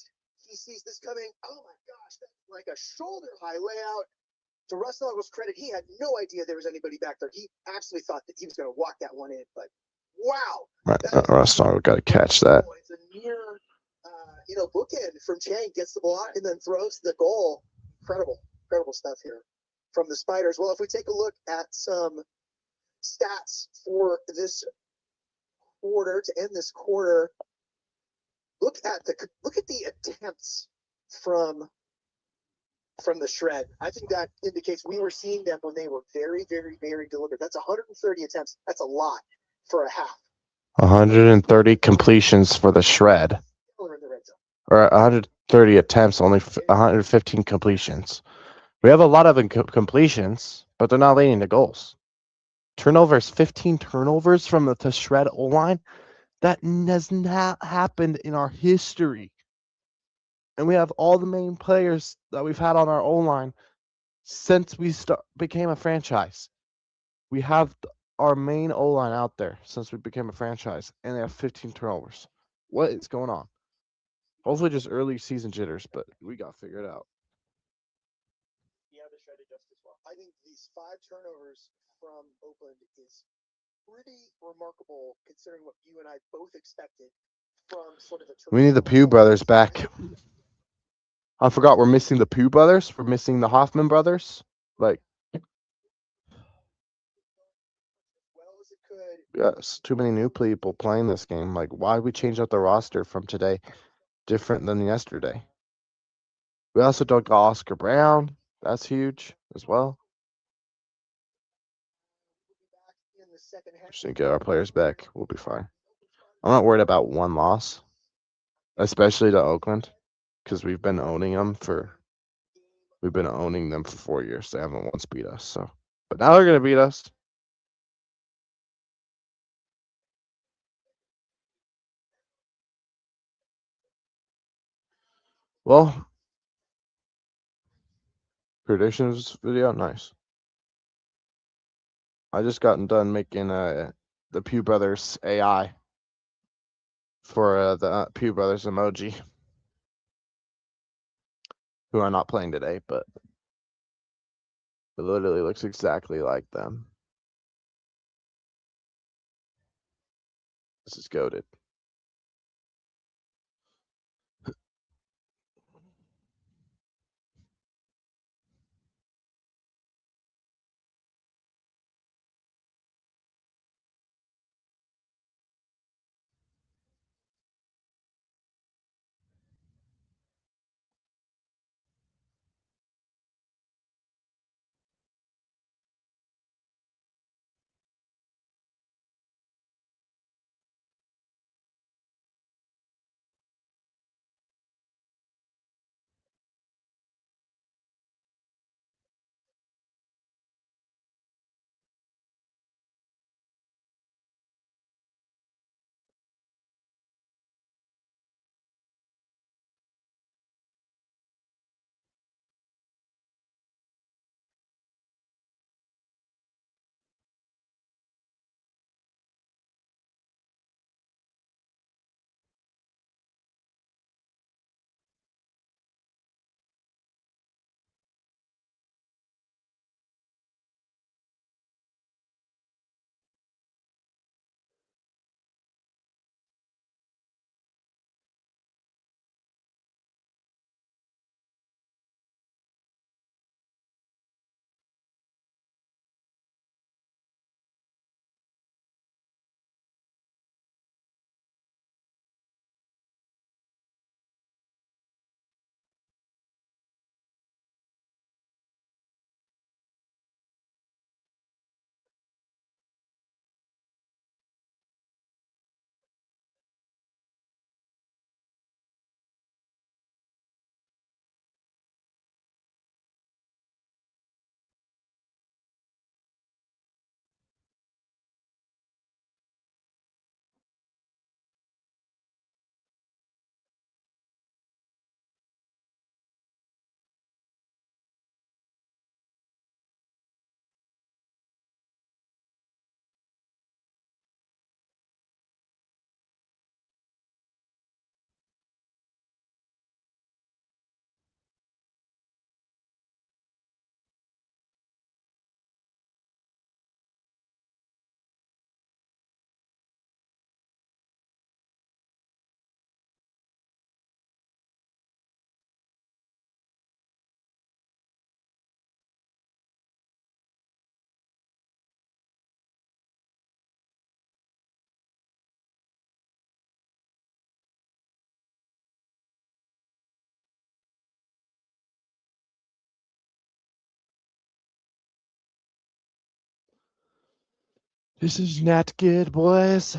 He sees this coming. Oh my gosh, that's like a shoulder high layout. To Rusnagel's credit, he had no idea there was anybody back there. He absolutely thought that he was going to walk that one in, but wow. Rusnagel got to catch that. It's a near, bookend from Chang, gets the block and then throws the goal. Incredible stuff here from the Spiders. Well, if we take a look at some stats for this quarter to end this quarter, look at the attempts from the shred. I think that indicates we were seeing them when they were very, very, very deliberate. That's 130 attempts. That's a lot for a half. 130 completions for the shred. Or 130 attempts, only 115 completions. We have a lot of completions, but they're not leading to goals. Turnovers, 15 turnovers from the shred O-line. That has not happened in our history. And we have all the main players that we've had on our O-line since we became a franchise. We have our main O-line out there since we became a franchise, and they have 15 turnovers. What is going on? Hopefully just early season jitters, but we got to figure it out. Yeah, the shred adjust as well. I think these 5 turnovers from Oakland is pretty remarkable considering what you and I both expected from sort of the. We need the Pugh brothers back. I forgot we're missing the Pugh brothers. We're missing the Hoffman brothers. Like, Well as it could. yes, too many new people playing this game. Like, why did we change up the roster from today different than yesterday? We also don't got Oscar Brown. That's huge as well. In the second half. Just need to get our players back. We'll be fine. I'm not worried about one loss, especially to Oakland, because we've been owning them for 4 years. They haven't once beat us. So, but now they're gonna beat us. Well, predictions video, nice. I just gotten done making the Pew Brothers AI for the Pew Brothers emoji, who are not playing today, but it literally looks exactly like them. This is goated. This is not good, boys.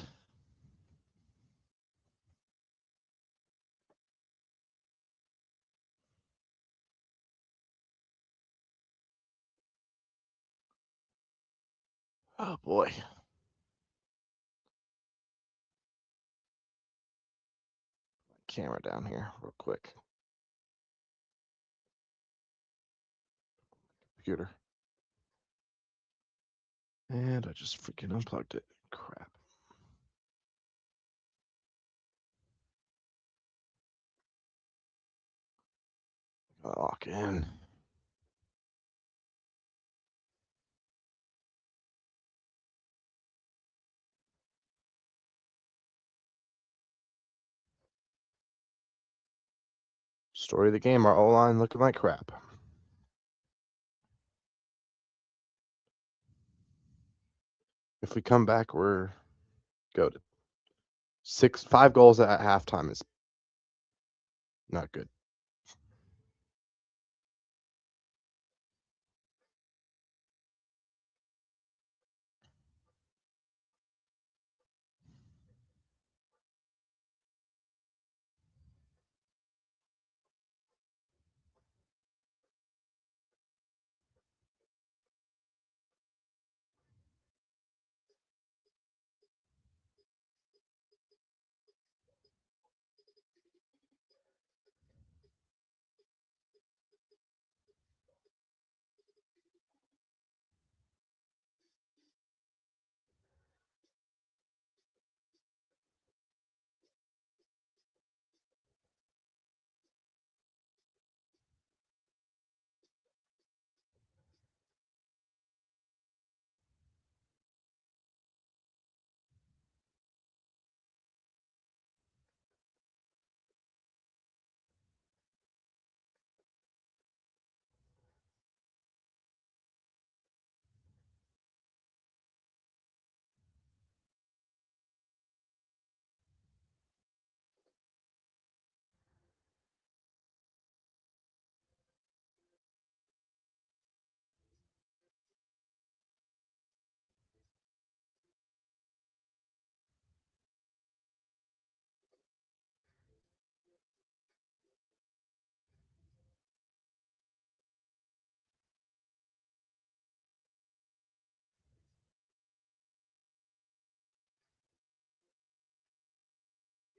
Oh boy. Camera down here real quick. Computer. And I just freaking unplugged it. Crap. Gotta lock in. Story of the game, our O-line looking like crap. If we come back, we're goated. 5 goals at halftime is not good.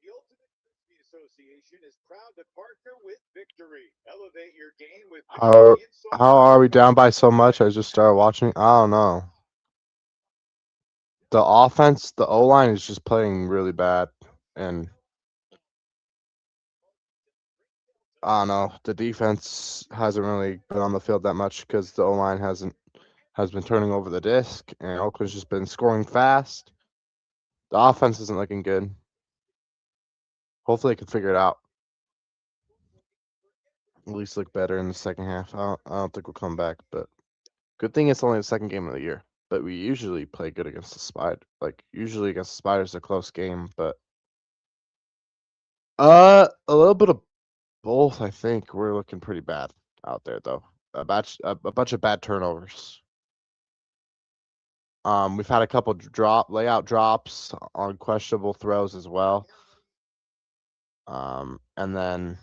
The Ultimate Frisbee Association is proud to partner with Victory. Elevate your game with How are we down by so much? I just started watching. I don't know. The offense, the O-line is just playing really bad. And I don't know. The defense hasn't really been on the field that much because the O-line has been turning over the disc, and Oakland's just been scoring fast. The offense isn't looking good. Hopefully, they can figure it out. At least look better in the second half. I don't think we'll come back, but good thing it's only the second game of the year. But we usually play good against the Spider. Like usually against the Spiders, a close game. But a little bit of both. I think we're looking pretty bad out there, though. A bunch of bad turnovers. We've had a couple layout drops on questionable throws as well. And then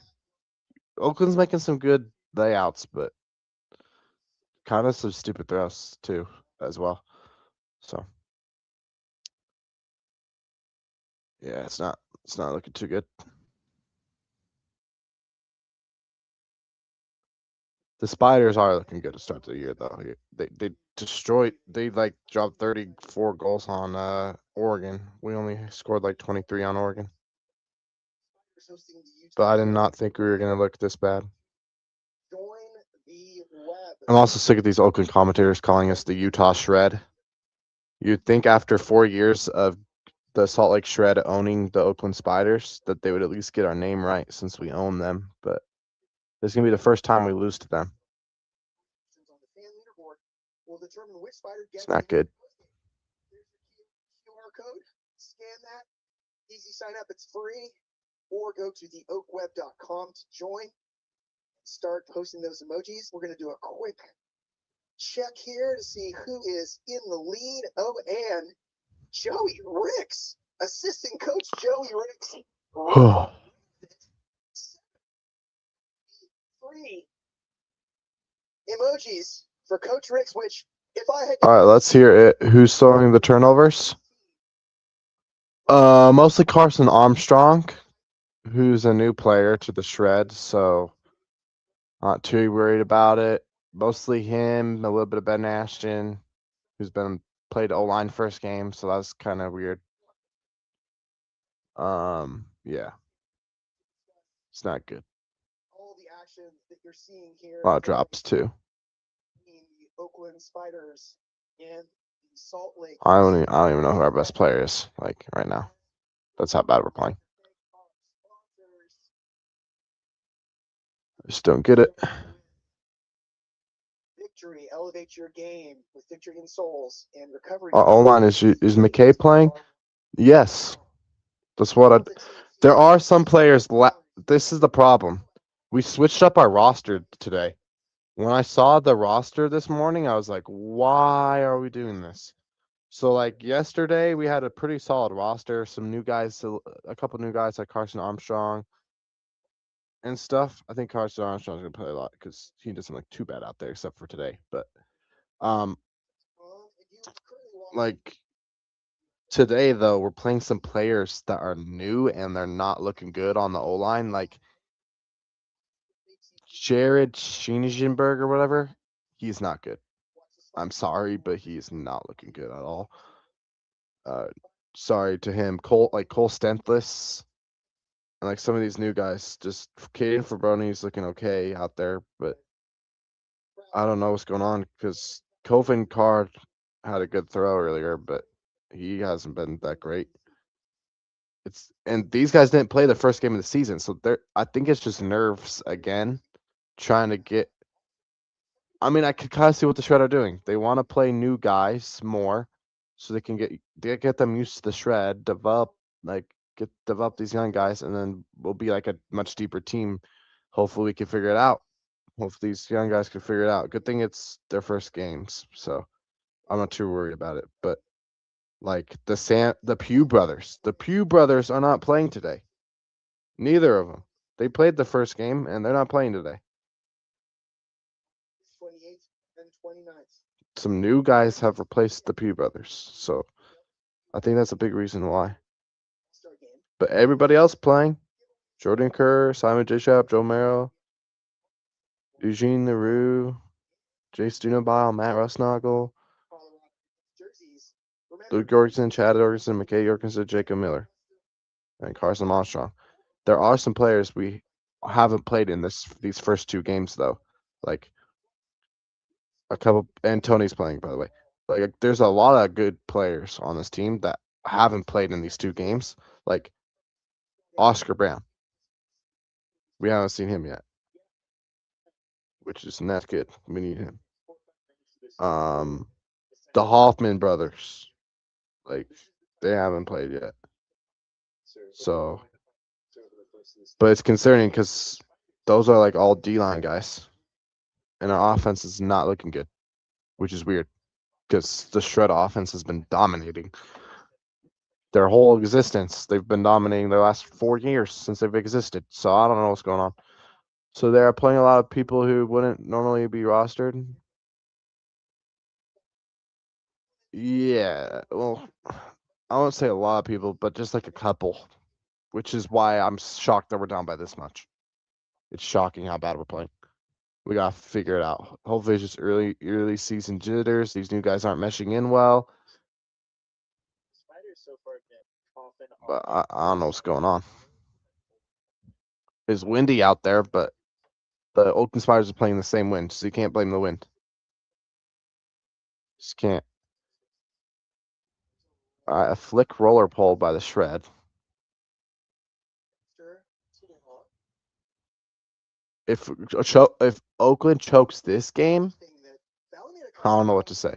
Oakland's making some good layouts, but kind of some stupid throws too, as well. So yeah, it's not looking too good. The Spiders are looking good to start the year, though. They dropped 34 goals on Oregon. We only scored like 23 on Oregon. But I did not think we were going to look this bad. I'm also sick of these Oakland commentators calling us the Utah Shred. You'd think after 4 years of the Salt Lake Shred owning the Oakland Spiders that they would at least get our name right since we own them. But this is going to be the first time we lose to them. It's not good. QR code, scan that, easy sign up, it's free, or go to the oakweb.com to join. Start posting those emojis. We're going to do a quick check here to see who is in the lead. Oh, and Joey Ricks, assistant coach Joey Ricks. 3 emojis for Coach Ricks, which if I had All right, let's hear it. Who's throwing the turnovers? Mostly Carson Armstrong, who's a new player to the shred, so not too worried about it. Mostly him, a little bit of Ben Ashton, who's been played O-line first game, so that's kind of weird. Yeah, it's not good. all the actions that you're seeing here A lot of drops too. between the Oakland Spiders and the Salt Lake. I don't even know who our best player is, like, right now. That's how bad we're playing. I just don't get it. Victory, elevate your game with victory in souls and recovery. Our O-line is McKay playing? Yes. That's what there are some players. This is the problem. We switched up our roster today. When I saw the roster this morning, I was like, why are we doing this? So, like, yesterday, we had a pretty solid roster. Some new guys, a couple new guys like Carson Armstrong and stuff. I think Carson Armstrong's going to play a lot because he doesn't look too bad out there except for today. But, like, today, though, we're playing some players that are new and they're not looking good on the O-line. Like, Jared Schienishenberg or whatever, he's not good. I'm sorry, but he's not looking good at all. Sorry to him. Cole Stentless, and like some of these new guys, just Caden Fabroni's looking okay out there, but I don't know what's going on because Coven Card had a good throw earlier, but he hasn't been that great. And these guys didn't play the first game of the season, so I think it's just nerves again, trying to get. I mean, I could kind of see what the Shred are doing. They want to play new guys more, so they can get them used to the Shred, develop these young guys, and then we'll be like a much deeper team. Hopefully, we can figure it out. Hopefully, these young guys can figure it out. Good thing it's their first games, so I'm not too worried about it. But like the Pugh brothers are not playing today. Neither of them. They played the first game, and they're not playing today. 28th and 29th. Some new guys have replaced the P brothers, so I think that's a big reason why. But everybody else playing: Jordan Kerr, Simon Jishap, Joe Merrill, Eugene Leroux, Jace Dunabile, Matt Rusnagel, Luke Jorgensen, Chad Jorgensen, McKay Jorgensen, Jacob Miller, and Carson Armstrong. There are some players we haven't played in these first two games though, like a couple. And Tony's playing, by the way. Like, there's a lot of good players on this team that haven't played in these two games. Like Oscar Brown, we haven't seen him yet, which is not good. We need him. The Hoffman brothers, like, they haven't played yet. So, but it's concerning because those are like all D-line guys, and our offense is not looking good, which is weird because the Shred offense has been dominating their whole existence. They've been dominating their last 4 years since they've existed. So I don't know what's going on. So they are playing a lot of people who wouldn't normally be rostered. Yeah, well, I won't say a lot of people, but just like a couple, which is why I'm shocked that we're down by this much. It's shocking how bad we're playing. We gotta figure it out. Hopefully, it's just early season jitters. These new guys aren't meshing in well. But I don't know what's going on. It's windy out there, but the Oakland Spiders are playing the same wind, so you can't blame the wind. Just can't. A flick roller pole by the Shred. If Oakland chokes this game, I don't know what to say.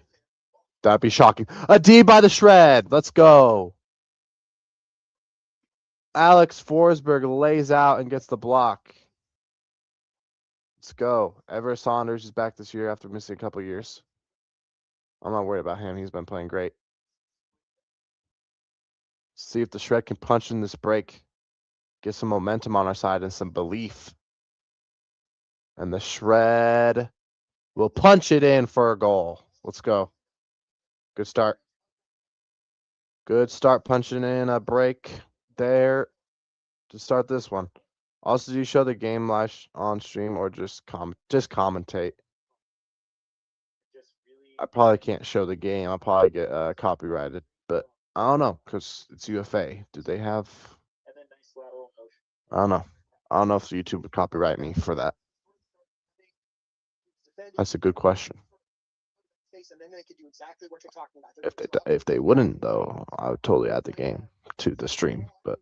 That'd be shocking. A D by the Shred. Let's go. Alex Forsberg lays out and gets the block. Let's go. Ever Saunders is back this year after missing a couple years. I'm not worried about him. He's been playing great. See if the Shred can punch in this break. Get some momentum on our side and some belief. And the Shred will punch it in for a goal. Let's go. Good start. Good start punching in a break there to start this one. Also, do you show the game live on stream or just commentate? I probably can't show the game. I'll probably get copyrighted, but I don't know because it's UFA. Do they have? I don't know. I don't know if YouTube would copyright me for that. That's a good question. If they wouldn't though, I would totally add the game to the stream. But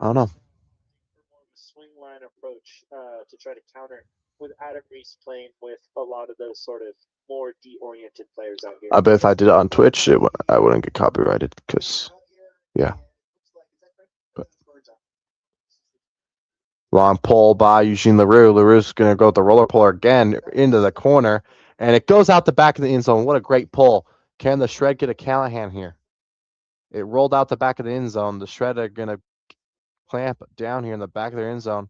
I don't know. Swing line approach to try to counter with Adam Reese playing with a lot of those sort of more D-oriented players out here. I bet if I did it on Twitch, I wouldn't get copyrighted because, yeah. But long pull by Eugene LaRue. LaRue's going to go with the roller puller again into the corner, and it goes out the back of the end zone. What a great pull. Can the Shred get a Callahan here? It rolled out the back of the end zone. The Shred are going to clamp down here in the back of their end zone.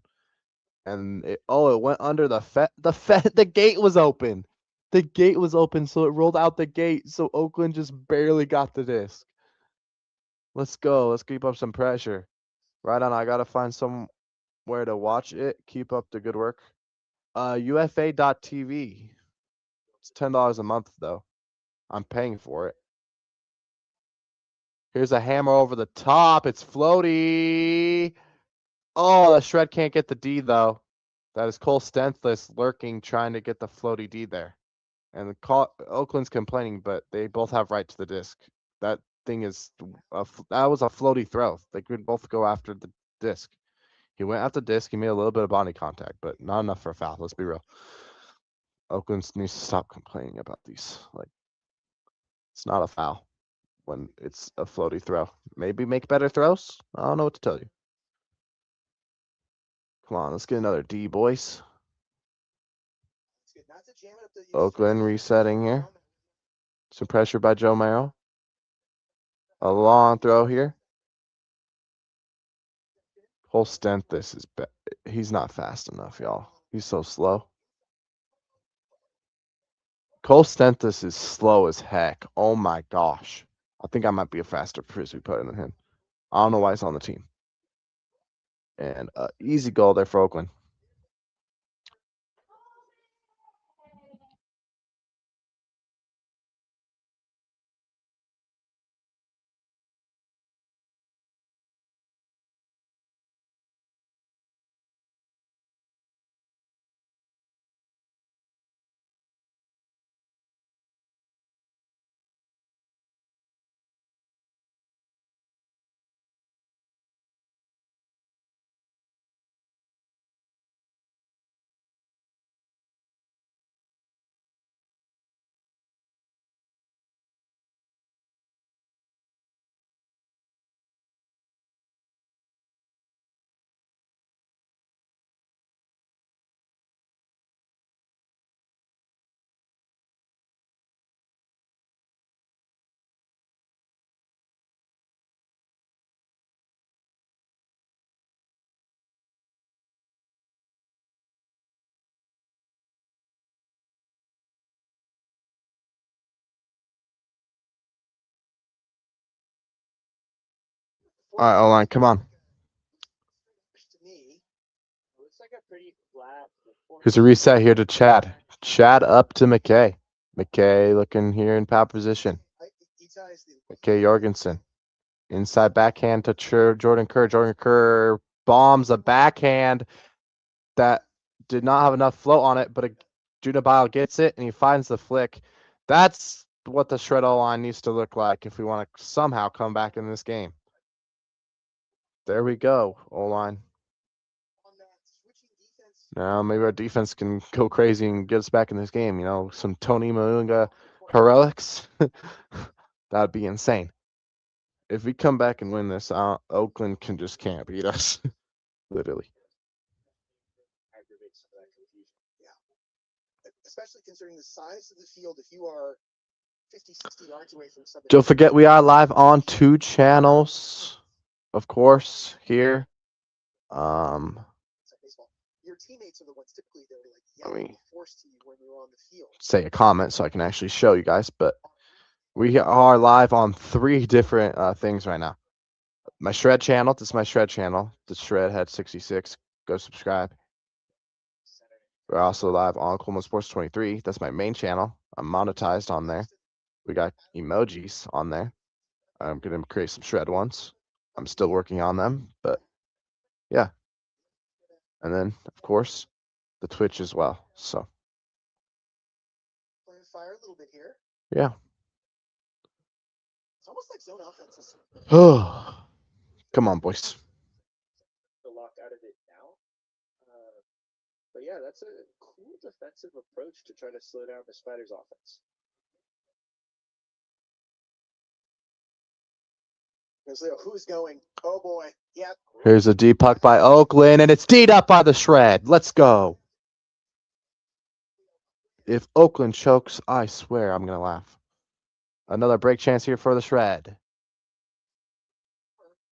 And it went under the gate was open. The gate was open, so it rolled out the gate. So Oakland just barely got the disc. Let's go. Let's keep up some pressure. Right on. I gotta find somewhere to watch it. Keep up the good work. UFA.TV. It's $10 a month though. I'm paying for it. Here's a hammer over the top. It's floaty. Oh, the Shred can't get the D though. That is Cole Stenthlis lurking, trying to get the floaty D there. And Oakland's complaining, but they both have right to the disc. That thing is that was a floaty throw. They could both go after the disc. He went at the disc. He made a little bit of body contact, but not enough for a foul. Let's be real. Oakland needs to stop complaining about these. Like, it's not a foul when it's a floaty throw. Maybe make better throws. I don't know what to tell you. Come on, let's get another D, boys. Oakland resetting here. Some pressure by Joe Merrill. A long throw here. Cole Stenthlis is he's not fast enough, y'all. He's so slow. Cole Stenthlis is slow as heck. Oh my gosh. I think I might be a faster frisbee putter than him. I don't know why he's on the team. And easy goal there for Oakland. All right, O-line, come on. Here's a reset here to Chad. Chad up to McKay. McKay looking here in power position. McKay Jorgensen. Inside backhand to Jordan Kerr. Jordan Kerr bombs a backhand that did not have enough float on it, but Judabile gets it and he finds the flick. That's what the Shred O-line needs to look like if we want to somehow come back in this game. There we go, O-line. Now maybe our defense can go crazy and get us back in this game. You know, some Tony Moonga heroics. That'd be insane. If we come back and win this, Oakland can't beat us. Literally. Yeah. Especially considering the size of the field, if you are 50, 60 yards away from something. Don't forget we are live on 2 channels, of course, here. teammates are the ones typically that are like yelling mean, force to you when you're on the field. say a comment so I can actually show you guys, but we are live on 3 different things right now. My Shred channel, this is my Shred channel. The Shred had 66. Go subscribe. We're also live on Coleman Sports 23. That's my main channel. I'm monetized on there. We got emojis on there. I'm going to create some Shred ones. I'm still working on them, but yeah. And then, of course, the Twitch as well. So, Playing fire a little bit here. yeah. It's almost like zone offenses. Come on, boys. The lock out of it now. But yeah, that's a cool defensive approach to try to slow down the Spiders' offense. There's Leo. Who's going? Oh boy. Yep. Here's a deep puck by Oakland, and it's D'd up by the Shred. Let's go. If Oakland chokes, I swear I'm going to laugh. Another break chance here for the Shred.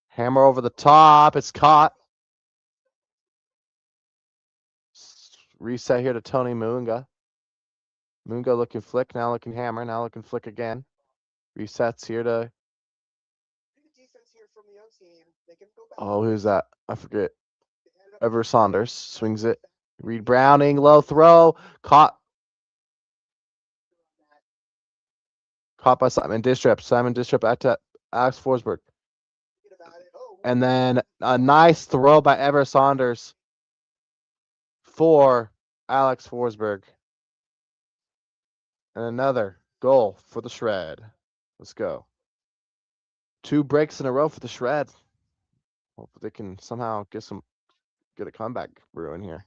Hammer over the top. It's caught. Reset here to Tony Moonga. Moonga looking flick, now looking hammer, now looking flick again. Resets here to. Defense here from the young team. They can go back. Oh, who's that? I forget. Ever Saunders swings it. Reed Browning, low throw. Caught by Simon Distrip. Simon Distrip at Alex Forsberg. And then a nice throw by Ever Saunders for Alex Forsberg. And another goal for the Shred. Let's go. 2 breaks in a row for the Shred. Hope they can somehow get a comeback brewing here.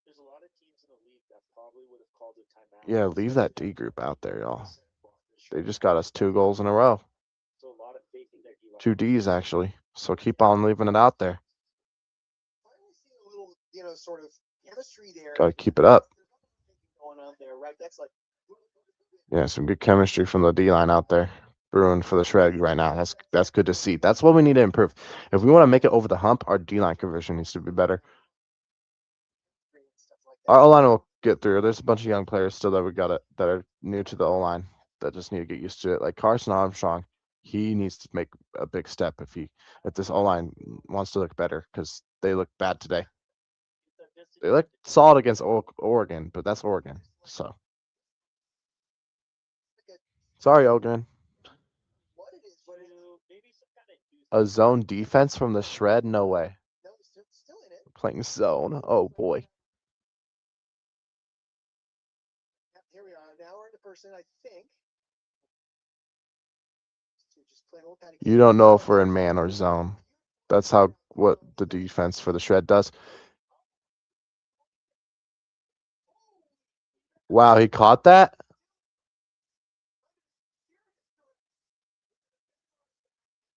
There's a lot of teams in the league that probably would have called a timeout. Yeah, leave that D group out there, y'all. They just got us 2 goals in a row. So a lot of faith in their D-line. 2 Ds actually. So keep on leaving it out there. Finally seeing a little, sort of chemistry there. Gotta keep it up. Going on there, right? That's like. Yeah, some good chemistry from the D line out there. Brewing for the Shred right now. That's good to see. That's what we need to improve. If we want to make it over the hump, our D line conversion needs to be better. Our O line will get through. There's a bunch of young players still that are new to the O line that just need to get used to it. Like Carson Armstrong, he needs to make a big step if this O line wants to look better, because they look bad today. They look solid against Oregon, but that's Oregon. So sorry, Oregon. A zone defense from the Shred? No way. No, still in it. Playing zone. Oh boy. Yep, here we are. Now we're in the person, I think. Just playing a little panic. You don't know if we're in man or zone. That's what the defense for the Shred does. Wow, he caught that?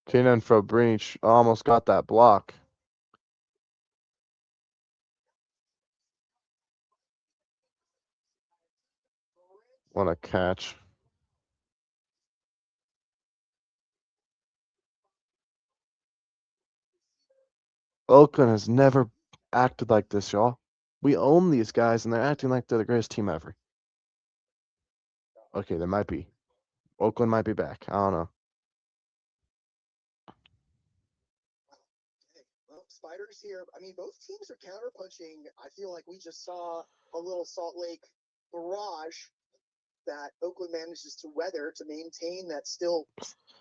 Kenan Fabrinic almost got that block. What a catch. Oakland has never acted like this, y'all. We own these guys, and they're acting like they're the greatest team ever. Okay, they might be. Oakland might be back. I don't know. Well, Spiders here. I mean, both teams are counterpunching. I feel like we just saw a little Salt Lake barrage that Oakland manages to weather to maintain that still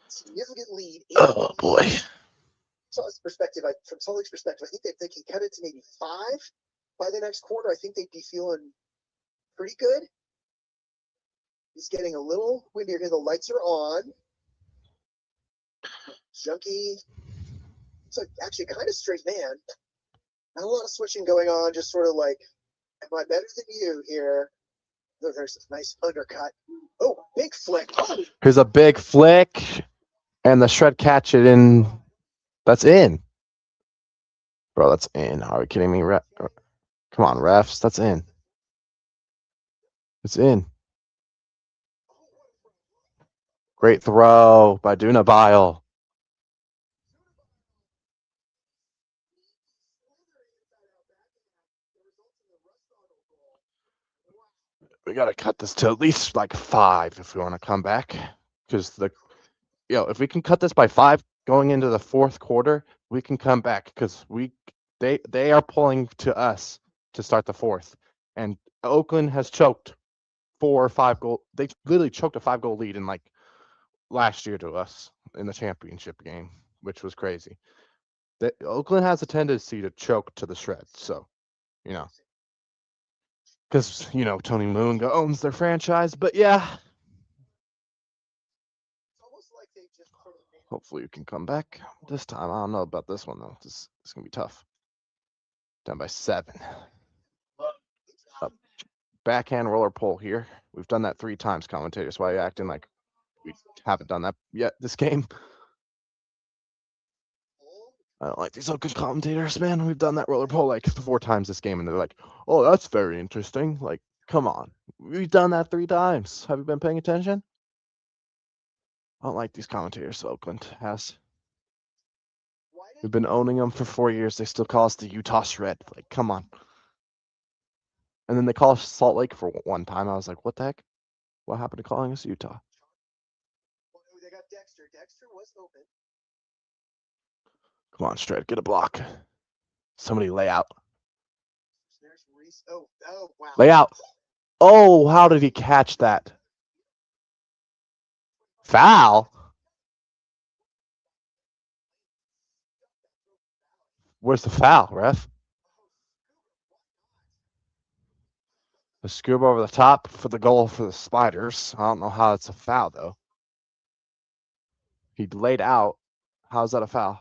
significant lead. Oh boy. From Salt Lake's perspective, I think that they can cut it to maybe 5 by the next quarter. I think they'd be feeling pretty good. It's getting a little windier here. The lights are on. Junkie. It's actually kind of straight man. Not a lot of switching going on. Just sort of like, am I better than you here? Oh, there's a nice undercut. Oh, big flick. Oh. Here's a big flick, and the Shred catch it in. That's in. Bro, that's in. Are you kidding me? Come on, refs. That's in. It's in. Great throw by Dunabile. We gotta cut this to at least like 5 if we want to come back. Because if we can cut this by 5 going into the fourth quarter, we can come back because they are pulling to us to start the fourth, and Oakland has choked 4 or 5 goal. They literally choked a 5-goal lead in like last year to us in the championship game, which was crazy. Oakland has a tendency to choke to the shreds, so because Tony Moon owns their franchise, but yeah. Hopefully you can come back this time. I don't know about this one though. This is gonna be tough. Down by 7. Up. Backhand roller pole here. We've done that 3 times, commentators. Why are you acting like we haven't done that yet this game? I don't like these Oakland commentators, man. We've done that roller pole like 4 times this game, and they're like, "Oh, that's very interesting." Like, come on. We've done that 3 times. Have you been paying attention? I don't like these commentators Oakland has. We've been owning them for 4 years. They still call us the Utah Shred. Like, come on. And then they call us Salt Lake for one time. I was like, what the heck? What happened to calling us Utah? They got Dexter. Dexter was open. Come on, Shred, get a block. Somebody lay out. There's Reese. Oh, wow. Lay out. Oh, how did he catch that? Foul? Where's the foul, ref? The scuba over the top for the goal for the Spiders. I don't know how it's a foul, though. He laid out. How's that a foul?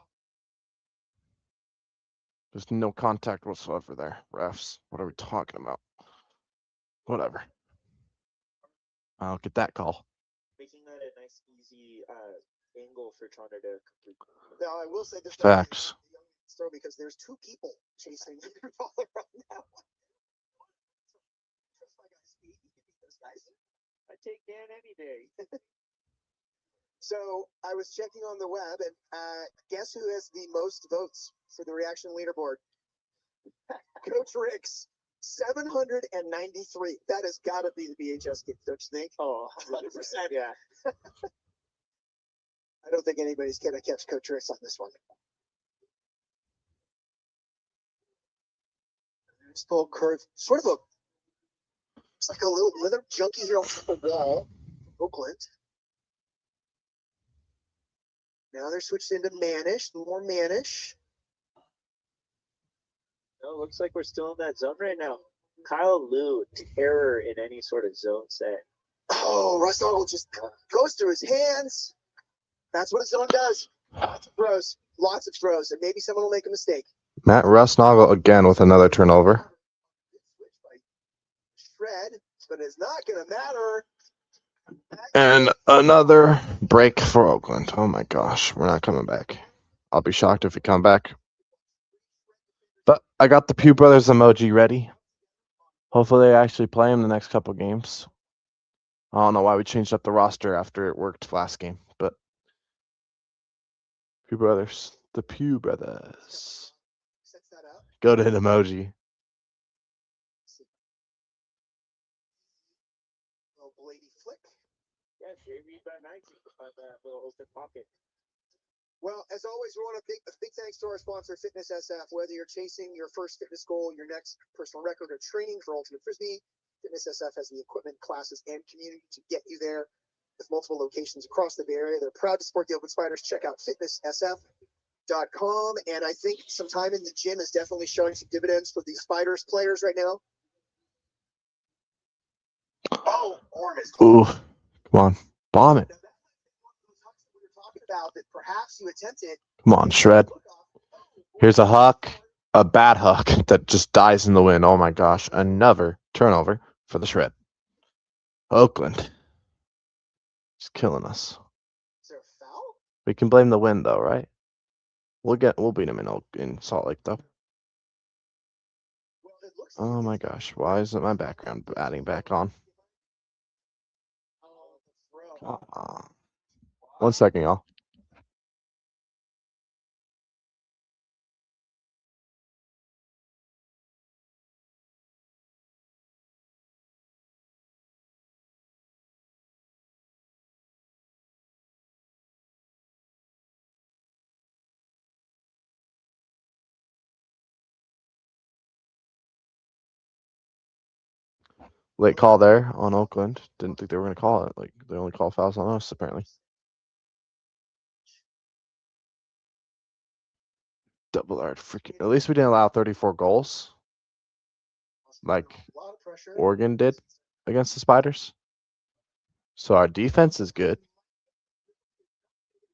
There's no contact whatsoever there, refs. What are we talking about? Whatever. I'll get that call. Making that a nice, easy angle for Toronto to complete. Now, I will say this. Facts. Throw because there's 2 people chasing the ball around now. I take Dan any day. So I was checking on the web, and guess who has the most votes for the reaction leaderboard? Coach Rick's 793. That has got to be the BHS kid, don't you think? Oh, 100%. yeah. I don't think anybody's going to catch Coach Ricks on this one. There's full curve, sort of it's like a little leather junkie here on the wall. Oakland. Now they're switched into Manish, more Manish. No, looks like we're still in that zone right now. Kyle Liu, terror in any sort of zone set. Oh, Russell just goes through his hands. That's what a zone does. Lots of throws, and maybe someone will make a mistake. Matt Rusnagel again with another turnover. Shred, but it's not going to matter. And another break for Oakland. Oh my gosh, we're not coming back. I'll be shocked if we come back. But I got the Pew Brothers emoji ready. Hopefully they actually play him the next couple games. I don't know why we changed up the roster after it worked last game, but Pew Brothers. The Pew Brothers. Go to hit emoji. Yeah, JV by 19 on that little open pocket. Well, as always, we want a big thanks to our sponsor, Fitness SF. Whether you're chasing your first fitness goal, your next personal record, or training for Ultimate Frisbee, Fitness SF has the equipment, classes, and community to get you there. With multiple locations across the Bay Area, they're proud to support the Oakland Spiders. Check out fitnesssf.com. And I think some time in the gym is definitely showing some dividends for the Spiders players right now. Oh, ooh, come on, bomb it. About that perhaps you attempted. Come on, Shred. Here's a huck, a bad huck that just dies in the wind. Oh my gosh, another turnover for the Shred. Oakland. Just killing us. Is there a foul? We can blame the wind though, right? We'll beat him in Salt Lake though. Oh my gosh, why isn't my background adding back on? 1 second, y'all. Late call there on Oakland. Didn't think they were going to call it. Like, they only call fouls on us, apparently. Double R freaking. At least we didn't allow 34 goals like A lot of pressure. Oregon did against the Spiders. So our defense is good,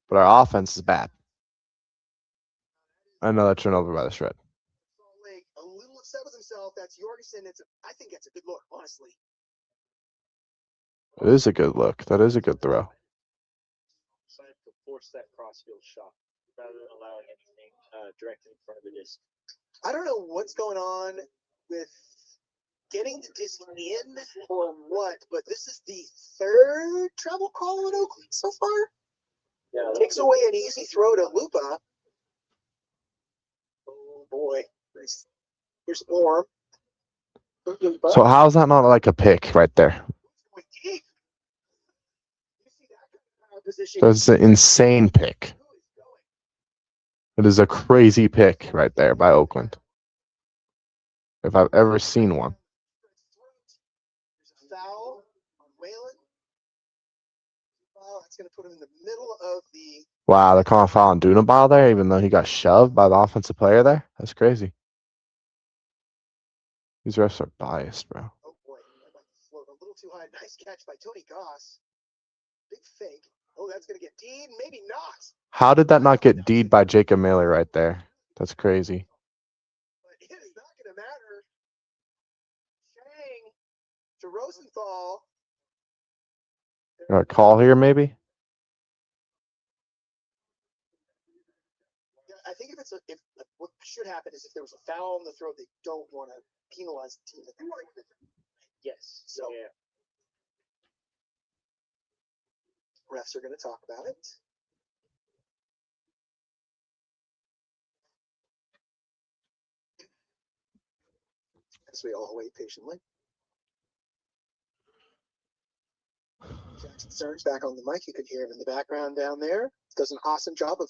but our offense is bad. Another turnover by the Shred. Salt Lake a little upset with himself. That's Jorgensen. I think that's a good look, honestly. It is a good look. That is a good throw. Decided to force that crossfield shot rather than allowing anything directly in front of the disc. I don't know what's going on with getting the disc in or what, but this is the third travel call in Oakland so far. Yeah, Takes away an easy throw to Lupa. Oh boy. Here's Orm. So how's that not like a pick right there? That's an insane pick. It is a crazy pick right there by Oakland. If I've ever seen one. There's a foul on Whalen. Wow, that's going to put him in the middle of the. Wow, they're calling a foul on Dunabal there, even though he got shoved by the offensive player there. That's crazy. These refs are biased, bro. Oh boy, that might float a little too high. Nice catch by Tony Goss. Big fake. Oh, that's going to get Dean. Maybe not. How did that not get D'd by Jacob Miller right there? That's crazy. But it is not going to matter. Chang to Rosenthal. A call here, maybe? Yeah, I think if what should happen is if there was a foul on the throw, they don't want to penalize the team. They want to. Yes. So yeah. Refs are going to talk about it. As we all wait patiently. Jackson Stearns back on the mic. You could hear him in the background down there. Does an awesome job of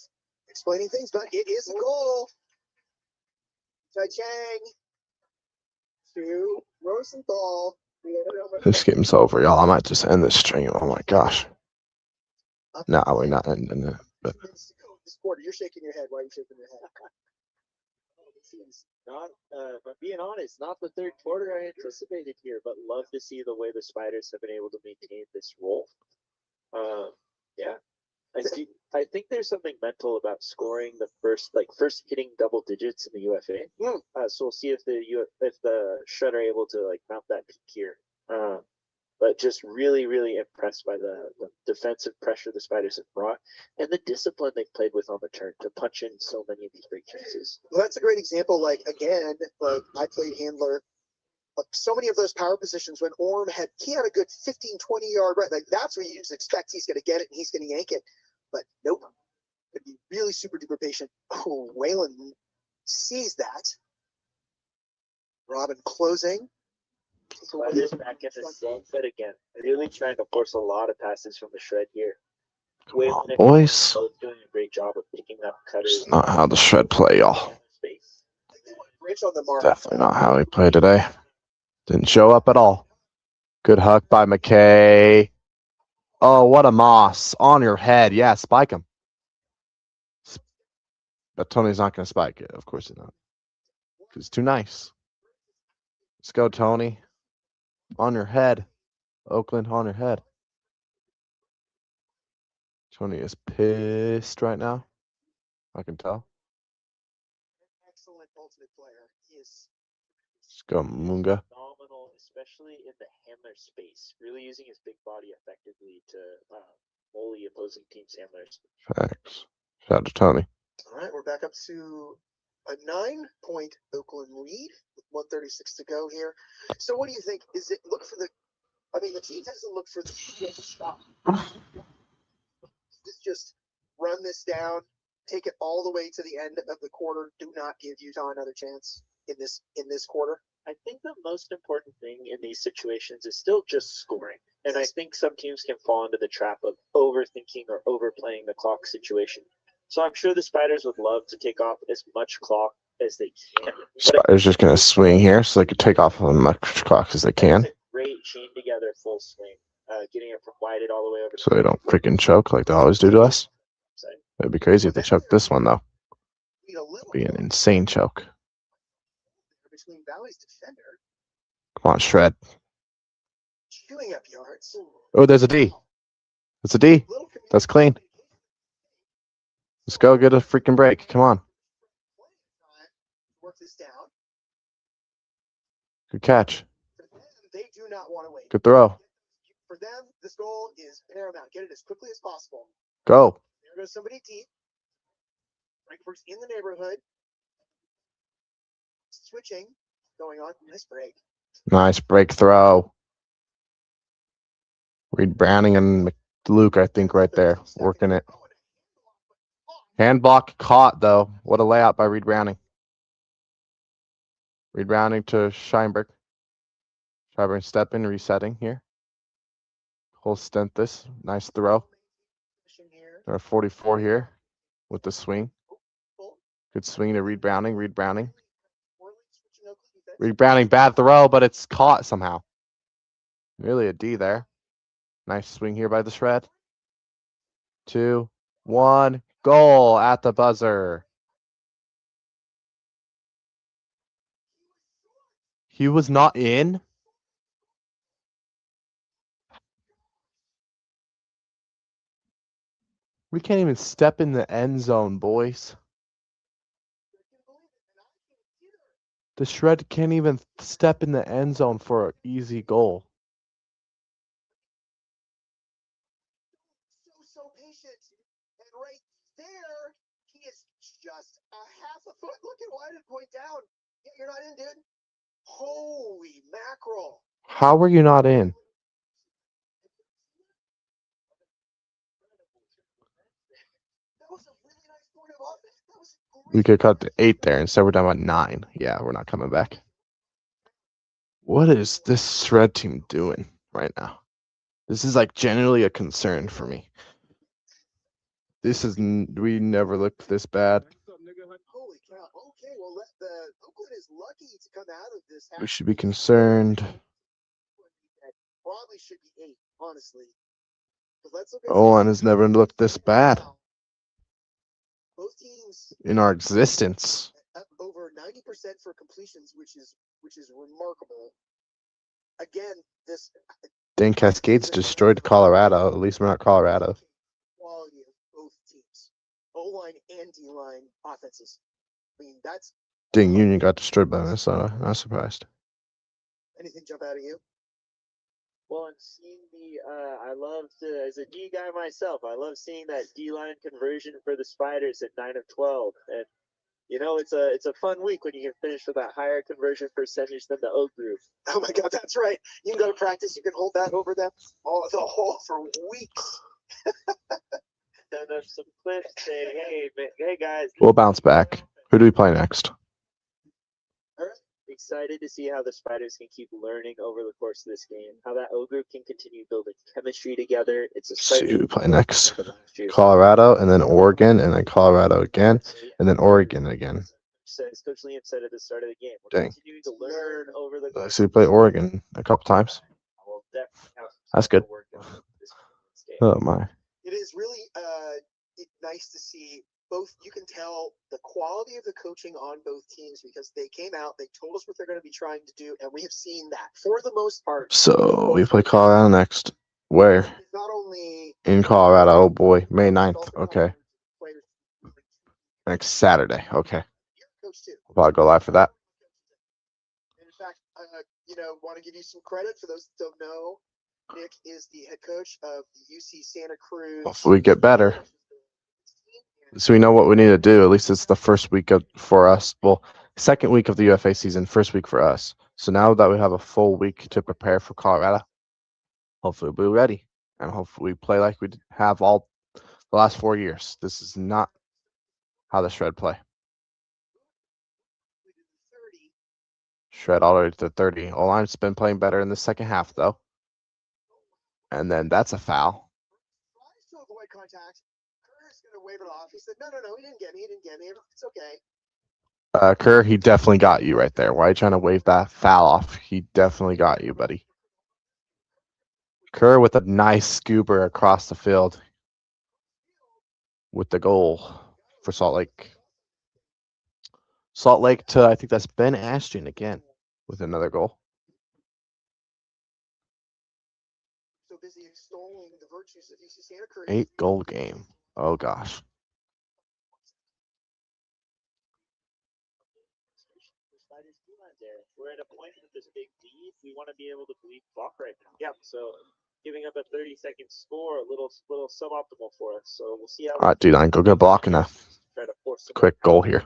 explaining things, but it is a goal. Chai Chang to Rosenthal. This game's over, y'all. I might just end this stream. Oh my gosh. No, we're not ending it. But This quarter, you're shaking your head. Why are you shaking your head? Not, if I'm being honest, not the third quarter I anticipated here, but love to see the way the Spiders have been able to maintain this role. Yeah, I think there's something mental about scoring the first hitting double digits in the UFA. So we'll see if the Shred are able to mount that peak here. But just really, really impressed by the defensive pressure the Spiders have brought and the discipline they've played with on the turn to punch in so many of these great chances. Well, that's a great example. I played handler. So many of those power positions when Orm had a good 15, 20-yard right. That's where you just expect he's going to get it and he's going to yank it. But nope. Could be really super duper patient. Oh, Whalen sees that. Robin closing. Spiders back in the same fit again. Really trying to force a lot of passes from the Shred here. come on, boys. Both doing a great job of picking up cutters. It's not how the Shred play, y'all. Space. Bridge on the mark. Definitely not how we play today. Didn't show up at all. Good huck by McKay. Oh, what a moss. On your head. Yeah, spike him. But Tony's not going to spike it. Of course he's not. Because it's too nice. Let's go, Tony. On your head. Oakland, on your head. Tony is pissed right now. I can tell. Excellent ultimate player. He is. Let's go, Munga. Phenomenal, especially in the handler space. Really using his big body effectively to bully opposing team's handlers. Thanks. Shout out to Tony. All right, we're back up to a 9-point Oakland lead with 1:36 to go here. So what do you think? Is it look for the the team doesn't look for the stop. Just run this down, take it all the way to the end of the quarter. Do not give Utah another chance in this quarter. I think the most important thing in these situations is still just scoring. And I think some teams can fall into the trap of overthinking or overplaying the clock situation. So I'm sure the Spiders would love to take off as much clock as they can. Spiders just going to swing here so they can take off as much clock as they can. great chain together full swing, getting it from wide all the way over. So they don't freaking choke like they always do to us. Side. It'd be crazy if they choked this one, though. Need a little It'd be an more insane choke. between Valley's defender, Come on, Shred. chewing up yards. Oh, there's a D. That's a D. Little That's clean. Let's go get a freaking break. Come on. work this down. Good catch. For them, they do not want to wait. Good throw. For them, this goal is paramount. Get it as quickly as possible. Go. There goes somebody deep. Frankfurt's in the neighborhood. Switching. Going on. Nice break. Nice break throw. Reed Browning and Luke, I think, right there, working it. Hand block caught, though. What a layout by Reed Browning. Reed Browning to Scheinberg. Scheinberg stepping, resetting here. Whole stint this. Nice throw. There are 44 here with the swing. Good swing to Reed Browning. Reed Browning. Reed Browning, bad throw, but it's caught somehow. Really a D there. Nice swing here by the Shred. 2, 1, goal at the buzzer. He was not in. We can't even step in the end zone, boys. The Shred can't even step in the end zone for an easy goal. So patient. And right there, he is just a half a foot. Look at why I didn't point down. Yeah, you're not in, dude. Holy mackerel. How were you not in? That was a really nice point of offense. That was We could cut to 8 there. Instead, we're down by 9. Yeah, we're not coming back. What is this Shred team doing right now? This is like genuinely a concern for me. This is we never looked this bad. holy cow. Okay, well, the Oakland is lucky to come out of this. We should be concerned. Probably should be 8, honestly. Let's look at Owen has never looked this bad both teams in our existence. up over 90% for completions, which is remarkable. Again, this Dang, Cascades destroyed Colorado. At least we're not Colorado. quality of both teams, O-line and D-line offenses. I mean, that's Dang, Union got destroyed by Minnesota. Not surprised. anything jump out at you? Well, and seeing I love to, as a D guy myself, I love seeing that D-line conversion for the Spiders at 9 of 12. And, you know, it's a fun week when you can finish with that higher conversion percentage than the O group. Oh my God, that's right. You can go to practice. You can hold that over them the whole for weeks. Send up some clips saying, hey guys. We'll bounce back. Who do we play next? All right. Excited to see how the Spiders can keep learning over the course of this game. How that O group can continue building chemistry together. It's a See who we play Spiders next. for last year. Colorado, and then Oregon, and then Colorado again, and then Oregon again. As Coach Liam said at the start of the game, we're Dang. continuing to learn over the So we play Oregon a couple times. We'll definitely have That's good. work on this game. Oh my. It is really nice to see both. You can tell the quality of the coaching on both teams because they came out, they told us what they're going to be trying to do, and we have seen that for the most part. So we play Colorado next. Where? It's not only In Colorado. Oh boy. May 9th. Okay. players, Next Saturday. Okay. coach too. We'll probably go live for that. And in fact, want to give you some credit for those that don't know. Nick is the head coach of the UC Santa Cruz. Hopefully we get better. So we know what we need to do. At least it's the first week for us. Well, second week of the UFA season, first week for us. So now that we have a full week to prepare for Colorado, hopefully we'll be ready. And hopefully we play like we have all the last 4 years. This is not how the Shred play. Shred already to 30. O-line's been playing better in the second half, though. And then that's a foul. Still avoid contact. Kerr's going to wave it off. He said, no, he didn't get me. It's okay. Kerr, he definitely got you right there. Why are you trying to wave that foul off? He definitely got you, buddy. Kerr with a nice scooper across the field with the goal for Salt Lake. Salt Lake to, I think that's Ben Ashton again with another goal. So busy extolling the virtues of UC Santa Cruz. 8-goal game. Oh gosh. Spiders D-line there. We're at a point with this big lead. We want to be able to bleed clock right now. Yeah. So giving up a 30-second score, a little suboptimal for us. So we'll see how. All right, D-line, go get a block and a try to force some quick goal here.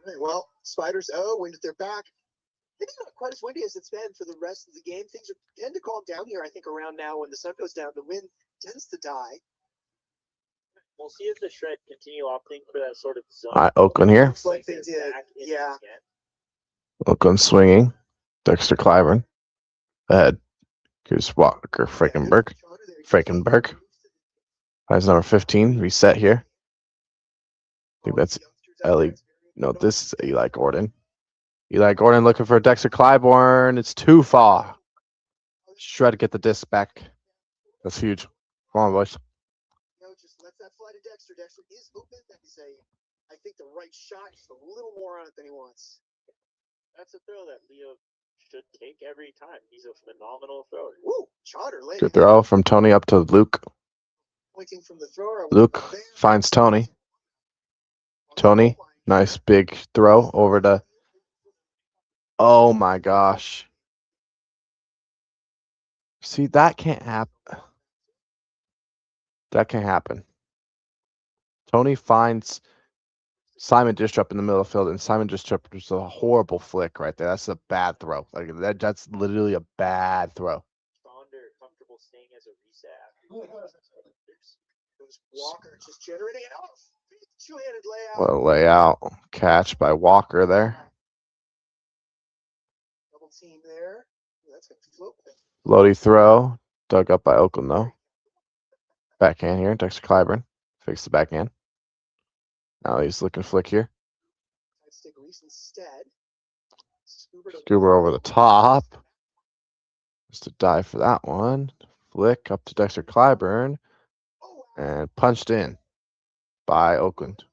All right, well, Spiders, wind at their back. Maybe not quite as windy as it's been for the rest of the game. Things tend to calm down here, I think, around now when the sun goes down. The wind tends to die. We'll see if the Shred continue opting for that sort of zone. All right, Oakland here. Looks like they did. Yeah. Oakland swinging. Dexter Clyburn. Ahead. Here's Walker Frankenberg. Frankenberg. Finds number 15. Reset here. I think that's Ellie. No, this is Eli Gordon. Eli Gordon looking for Dexter Clyburn. It's too far. Try to get the disc back. That's huge. Come on, boys. No, just let that fly to Dexter. Dexter is open. That is I think the right shot. Just a little more on it than he wants. That's a throw that Leo should take every time. He's a phenomenal thrower. Woo! Chotter late. Good throw from Tony up to Luke. Pointing from the thrower. Luke finds Tony. Tony, nice big throw over to. Oh my gosh. See, that can't happen. That can't happen. Tony finds Simon Distrup in the middle of the field, and Simon Distrup is a horrible flick right there. That's a bad throw. Like that's literally a bad throw. Sonder comfortable staying as a reset. Walker just generating out. Two-handed layout. What a layout catch by Walker there. Double team there. That's a float. Lodi throw, dug up by Oakland though. Backhand here, Dexter Clyburn. Fix the backhand. Now he's looking flick here. Stick Reese instead. Scuba over the top. Just to dive for that one. Flick up to Dexter Clyburn. And punched in by Oakland.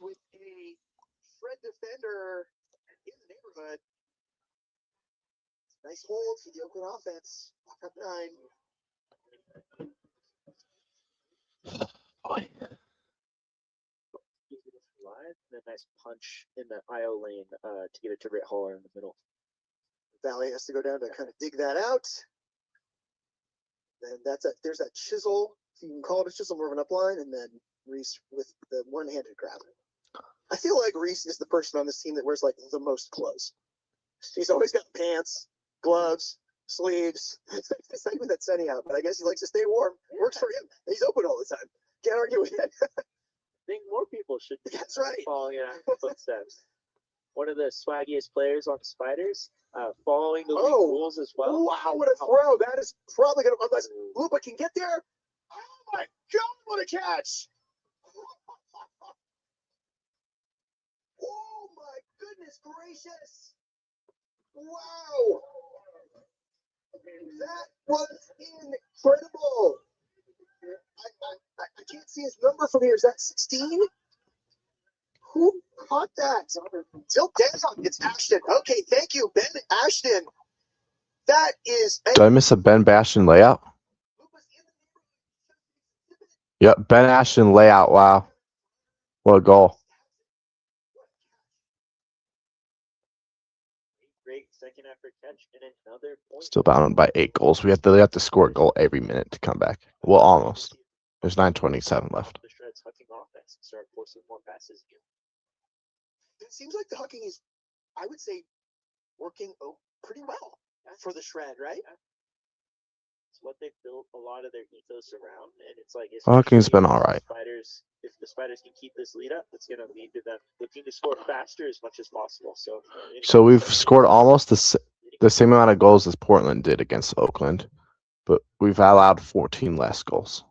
With a Shred defender in the neighborhood. Nice hold for the Oakland offense. Lock up 9. Boy. And a nice punch in the IO lane to get it to Britt Holler in the middle. Valley has to go down to kind of dig that out. And there's that chisel. You can call it a chisel, more of an upline, and then Reese with the one-handed grab. I feel like Reese is the person on this team that wears like the most clothes. He's always got pants, gloves, sleeves. It's not even that sunny out, but I guess he likes to stay warm. Works for him. He's open all the time. Can't argue with it. I think more people should be That's right. following in our footsteps. One of the swaggiest players on Spiders, following the league rules as well. Wow, what a throw. That is probably going to, unless Lupa can get there. Oh my God, what a catch. Oh my goodness gracious. Wow. That was incredible. I can't see his number from here. Is that 16? Who caught that? Tilt down. It's Ashton. Okay, thank you, Ben Ashton. That is. Did I miss a Ben Bastion layout? Yep, Ben Ashton layout. Wow. What a goal. Great second effort catch and another point. Still bound by 8 goals. They have to score a goal every minute to come back. Well, almost. There's 9:27 left. The Shred's hucking offense and start forcing more passes again. It seems like the hucking is, I would say, working pretty well for the Shred, right? It's what they've built a lot of their ethos around, and it's like Hucking's been all right. If the Spiders can keep this lead up, it's going to lead to them looking to score faster as much as possible. So we've scored almost the same amount of goals as Portland did against Oakland, but we've allowed 14 less goals.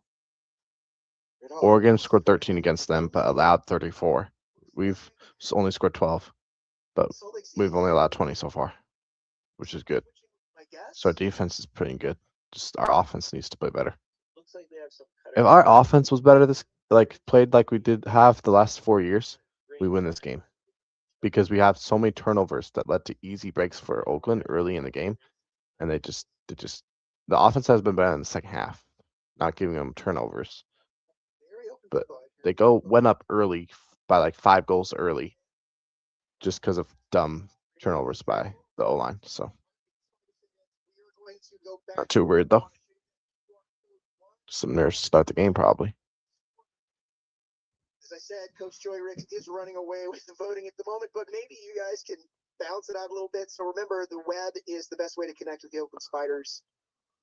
Oregon scored 13 against them, but allowed 34. We've only scored 12. but Salt Lake we've City, only allowed 20 so far, which is good. I guess. So our defense is pretty good. Just our offense needs to play better. Looks like they have some If our offense was better played like we did have the last 4 years, we win this game. Because we have so many turnovers that led to easy breaks for Oakland early in the game. And the offense has been better in the second half, not giving them turnovers. Very open But football here. they went up early by like 5 goals early just because of dumb turnovers by the O-line. So We are going to go back not too weird though. Some nerves to start the game probably. As I said, Coach Joey Ricks is running away with the voting at the moment, but maybe you guys can balance it out a little bit. So remember, the web is the best way to connect with the Oakland Spiders.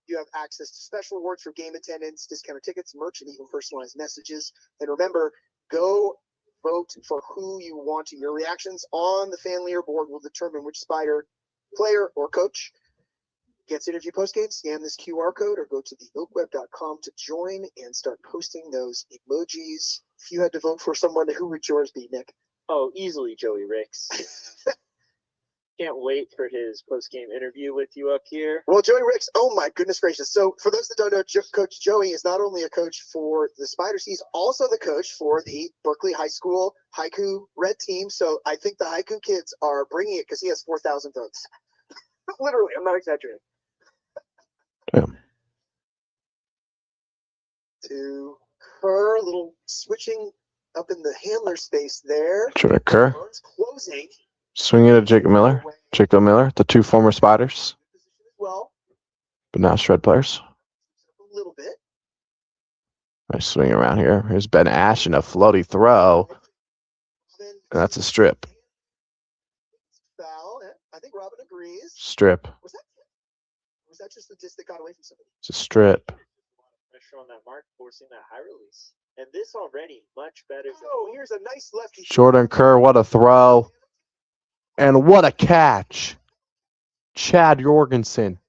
You have access to special rewards for game attendance, discounted tickets, merch, and even personalized messages. And remember, go vote for who you want to. Your reactions on the fan leaderboard will determine which Spider player or coach gets interview postgame. Scan this QR code or go to theoakweb.com to join and start posting those emojis. If you had to vote for someone, who would yours be, Nick? Oh, easily Joey Ricks. Can't wait for his post-game interview with you up here. Well, Joey Ricks, oh my goodness gracious. So for those that don't know, Coach Joey is not only a coach for the Spiders, he's also the coach for the Berkeley High School Haiku Red Team. So I think the Haiku kids are bringing it because he has 4,000 votes. Literally, I'm not exaggerating. Damn. To Kerr, a little switching up in the handler space there. Jordan Kerr. Burns closing. Swinging at Jacob Miller. Jacob Miller, the 2 former Spiders, Well, but now Shred players. a little bit. Nice swing around here. Here's Ben Ash and a floaty throw. And that's a strip. Foul. I think Robin agrees. Strip. Was that just the disc that got away from somebody? It's a strip. Pressure on that mark, forcing that high release. And this already much better. Oh, here's a nice lefty. Jordan Kerr, what a throw. And what a catch. Chad Jorgensen.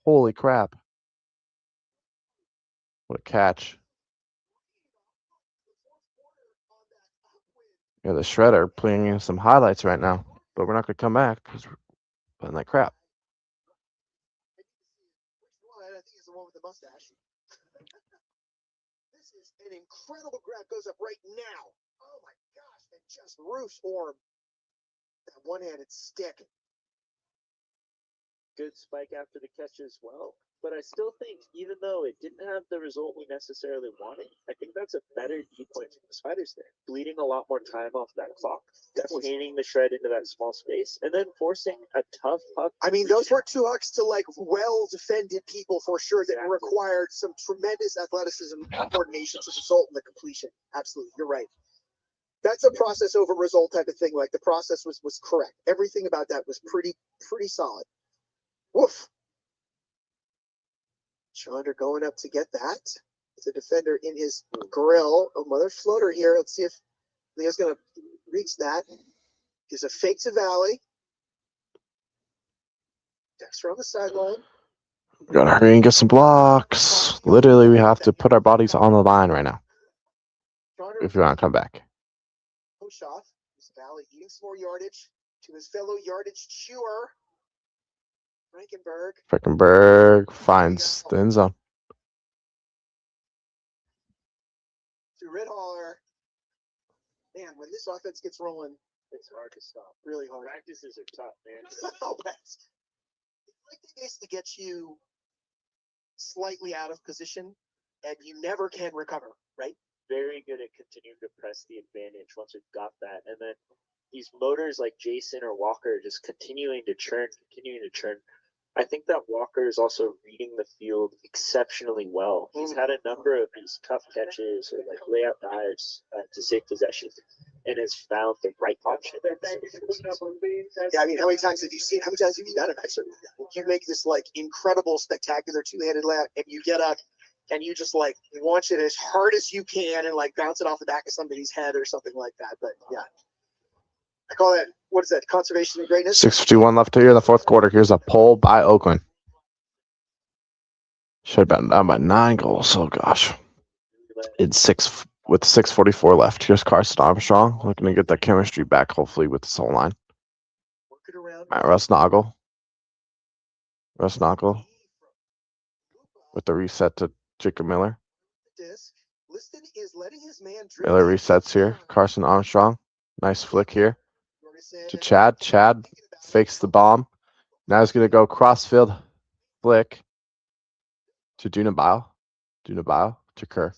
Holy crap. What a catch. Yeah, the Shredder playing in some highlights right now. But we're not going to come back because we're playing like crap. I think it's the one with the mustache. This is an incredible grab. Goes up right now. Oh my gosh. And just roofs Orm. That one-handed stick. Good spike after the catch as well. But I still think, even though it didn't have the result we necessarily wanted, I think that's a better D point for the Spiders there. Bleeding a lot more time off that clock. Containing the Shred into that small space. And then forcing a tough puck. I mean, those were 2 hucks to like well-defended people for sure that required some tremendous athleticism and coordination to result in the completion. Absolutely. You're right. That's a process over result type of thing. Like the process was correct. Everything about that was pretty solid. Woof. Chandra going up to get that. It's a defender in his grill. Oh, mother floater here. Let's see if Leo's going to reach that. Gives a fake to Valley. Dexter on the sideline. We gotta hurry and get some blocks. Literally, we have to put our bodies on the line right now if we want to come back. Push off. Valley eating some more yardage to his fellow yardage chewer. Frankenberg finds the end zone. To Red Holler. Man, when this offense gets rolling, It's hard to stop. really hard. Practices are tough, man. Oh, it's like they basically get you slightly out of position, and you never can recover, right? Very good at continuing to press the advantage once we've got that. And then these motors like Jason or Walker just continuing to churn. I think that Walker is also reading the field exceptionally well. He's had a number of these tough catches or like layout dives to save possession and has found the right option. Yeah, I mean, how many times have you done it? Actually, you make this like incredible, spectacular two-handed layup, and you get up and you just like launch it as hard as you can and like bounce it off the back of somebody's head or something like that. But yeah, I call that, what is that, conservation of greatness? 6:51 left here in the fourth quarter. Here's a pull by Oakland. Should have been down by 9 goals. Oh gosh, in 6 with 6:44 left. Here's Carson Armstrong looking to get that chemistry back, hopefully, with the soul line. Work it around. Matt Rusnagel. Rusnagel with the reset to Jacob Miller. Disc. Liston is letting his man Miller resets here. Carson Armstrong. Nice flick here to Chad. Chad fakes the bomb. Now he's going to go crossfield flick to Dunabile. Dunabile to Kerr.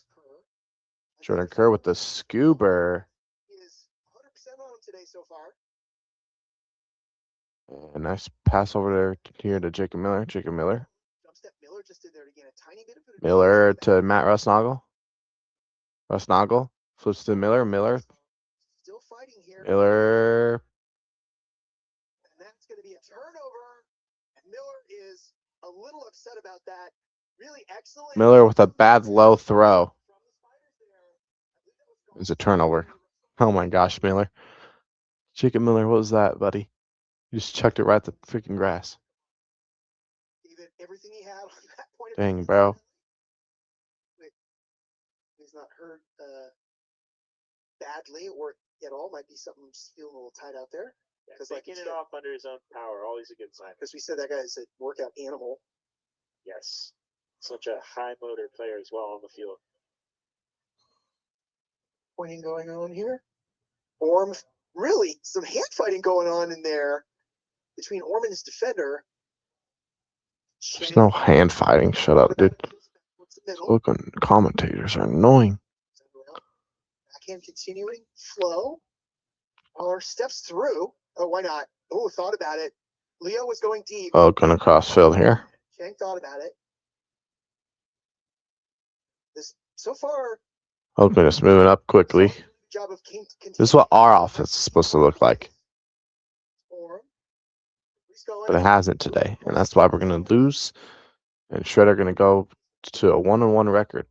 Jordan Kerr with the scuba. Is 100% on him today so far. A nice pass over there here to Jacob Miller. Jacob Miller. Jump step Miller just did there to gain a tiny bit of it. Miller to Matt Rusnagel. Rusnagel flips to Miller. Miller. Still fighting here. Miller. And that's going to be a turnover. And Miller is a little upset about that. Really excellent. Miller with a bad low throw. It's a turnover. Oh my gosh, Miller. Jacob Miller, what was that, buddy? You just chucked it right at the freaking grass. Gave it everything he had on that point. Dang, bro. He's not hurt badly or at all. Might be something just feeling a little tight out there. Because taking it off under his own power, always a good sign. Because we said that guy's a workout animal. Yes. Such a high motor player as well on the field. Pointing going on here. Orm, really some hand fighting going on in there between Orm and his defender. There's no hand fighting. Shut up, dude. Oakland commentators are annoying. Backhand continuing. Flow. Or steps through. Oh, why not? Oh, thought about it. Leo was going deep. Oakland across field here. Chang thought about it. This so far. Oakland is moving up quickly. Job of This is what our offense is supposed to look like. But it hasn't today. And that's why we're going to lose. And Shredder going to go to a 1-1 record.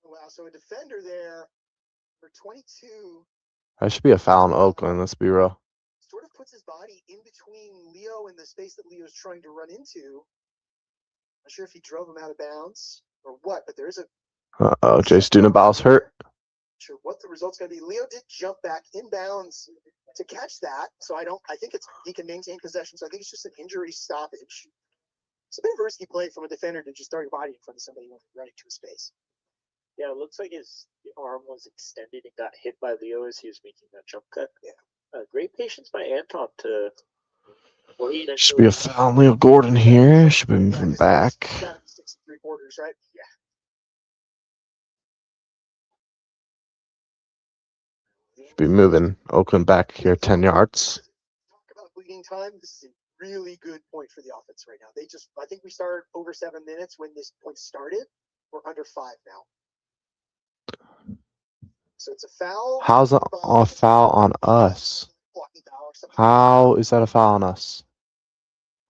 Wow, so a defender there for 22. That should be a foul in Oakland, let's be real. Sort of puts his body in between Leo and the space that Leo's trying to run into. Not sure if he drove him out of bounds or what, but there's a. Uh-oh, Jace Dunabal's hurt. Not sure what the result's going to be. Leo did jump back inbounds to catch that, so I think he can maintain possession. So I think it's just an injury stoppage. It's a bit of a risky play from a defender to just throw your body in front of somebody when running to a space. Yeah, it looks like his arm was extended and got hit by Leo as he was making that jump cut. Yeah. Great patience by Anton to. Should be a foul on Leo Gordon here. Should be moving back. 6 3/4, right? Yeah. Should be moving Oakland back here 10 yards. Talk about bleeding time. This is a really good point for the offense right now. I think we started over 7 minutes when this point started. We're under 5 now. So it's a foul. How's a foul on us? How is that a foul on us?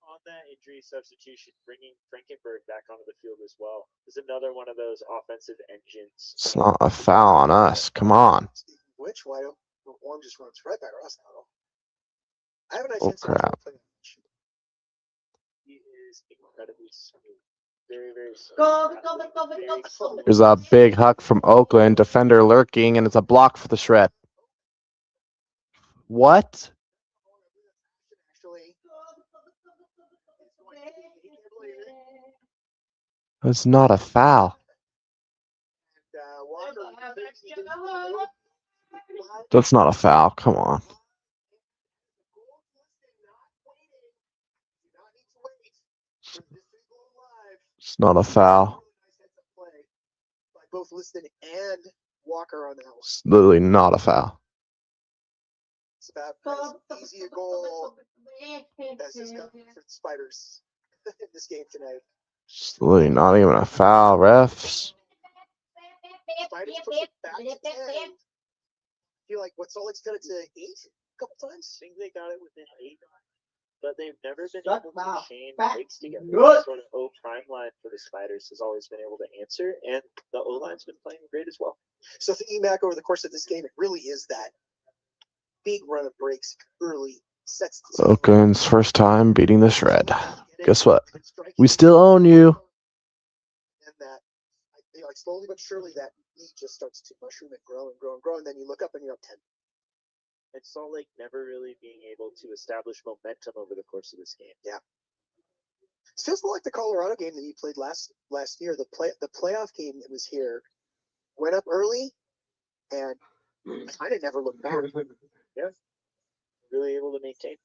On that injury substitution, bringing Frankenberg back onto the field as well is another one of those offensive engines. It's not a foul on us. Come on. Which why don't Orm just runs right by us now? I haven't had Oh chance to crap. play. He is incredibly smooth. Very, very smooth. Go. There's a big huck from Oakland. Defender lurking, and it's a block for the Shred. What? Actually, That's not a foul. That's not a foul. Come on. It's not a foul. By both Liston and Walker on that one. It's literally not a foul. It's about as easy a goal as has gotten for the Spiders in this game tonight. It's literally not even a foul, refs. Spiders push it back to 10. I feel like Salt Lake's cut it to 8 a couple times. I think they got it within 8, but they've never been able to chain breaks together. Good. Sort of O prime line for the Spiders has always been able to answer, and the O line's been playing great as well. So thinking back over the course of this game, it really is that big run of breaks early sets. Oakland's first time beating the Shred. Guess what? We still own you. And that, like slowly but surely that lead just starts to mushroom and grow and grow and grow, and then you look up and you're up 10. And Salt Lake never really being able to establish momentum over the course of this game. Yeah. It feels more like the Colorado game that you played last year. The playoff game that was here went up early and kind of never looked back. Yeah. Really able to maintain.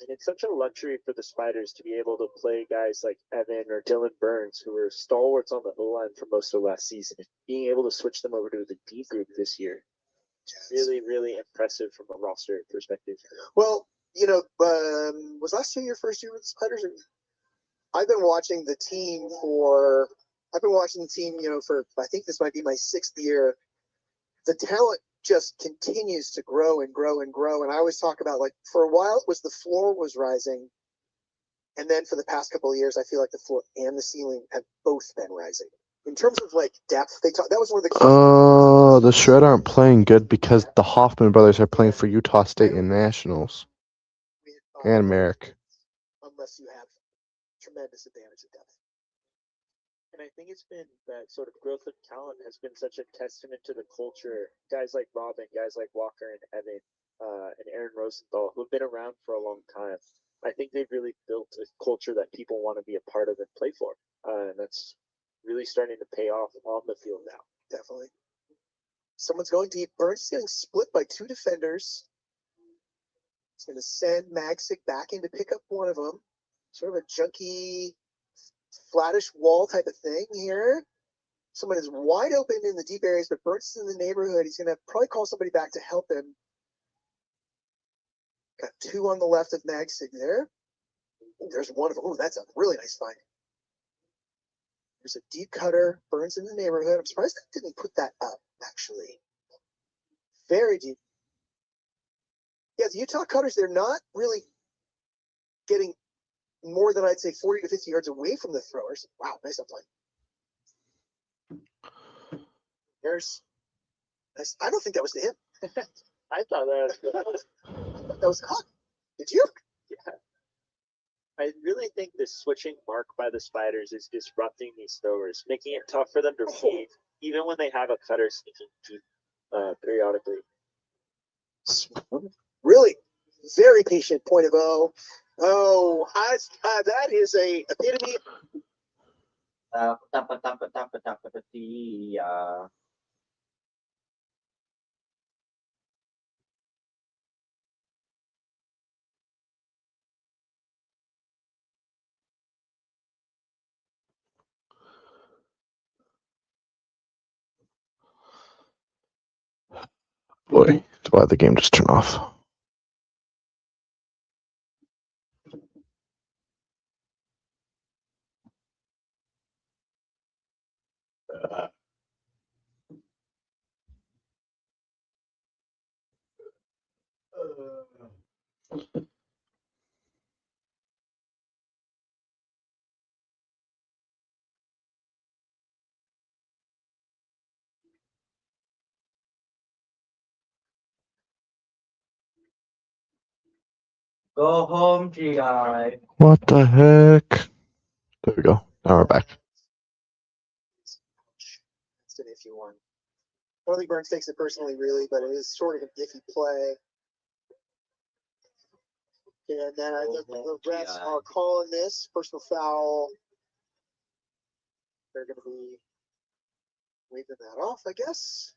And it's such a luxury for the Spiders to be able to play guys like Evan or Dylan Burns, who were stalwarts on the O-line for most of last season. Being able to switch them over to the D group this year. Really, really impressive from a roster perspective. Well, was last year your first year with the Spiders? I've been watching the team for, I think this might be my 6th year. The talent just continues to grow and grow and grow. And I always talk about, like, for a while it was the floor was rising. And then for the past couple of years, I feel like the floor and the ceiling have both been rising. In terms of, like, depth, that was one of the key The Shred aren't playing good because the Hoffman brothers are playing for Utah State in Nationals. And Merrick. Unless you have tremendous advantage of depth. And I think it's been that sort of growth of talent has been such a testament to the culture. Guys like Robin, guys like Walker and Evan, and Aaron Rosenthal, who have been around for a long time. I think they've really built a culture that people want to be a part of and play for. And that's really starting to pay off on the field now. Definitely. Someone's going deep. Burns is getting split by 2 defenders. He's going to send Magsic back in to pick up one of them. Sort of a junky, flattish wall type of thing here. Someone is wide open in the deep areas, but Burns is in the neighborhood. He's going to probably call somebody back to help him. Got 2 on the left of Magsic there. Ooh, there's one of them. Ooh, that's a really nice find. There's a deep cutter. Burns in the neighborhood. I'm surprised I didn't put that up, actually. Very deep. Yeah, the Utah cutters, they're not really getting more than, I'd say, 40 to 50 yards away from the throwers. Wow, nice upline. There's, I don't think that was to him. I thought that was That was caught. Did you? Yeah. I really think this switching mark by the Spiders is disrupting these throwers, making it tough for them to read, even when they have a cutter sneaking deep periodically. Really very patient point of O. Oh, that is a epitome. Boy, why the game just turned off. Go home, GI. What the heck? There we go. Now we're back. That's an iffy one. I don't think Burns takes it personally, really, but it is sort of an iffy play. And then I think the refs are calling this personal foul. They're going to be waving that off, I guess.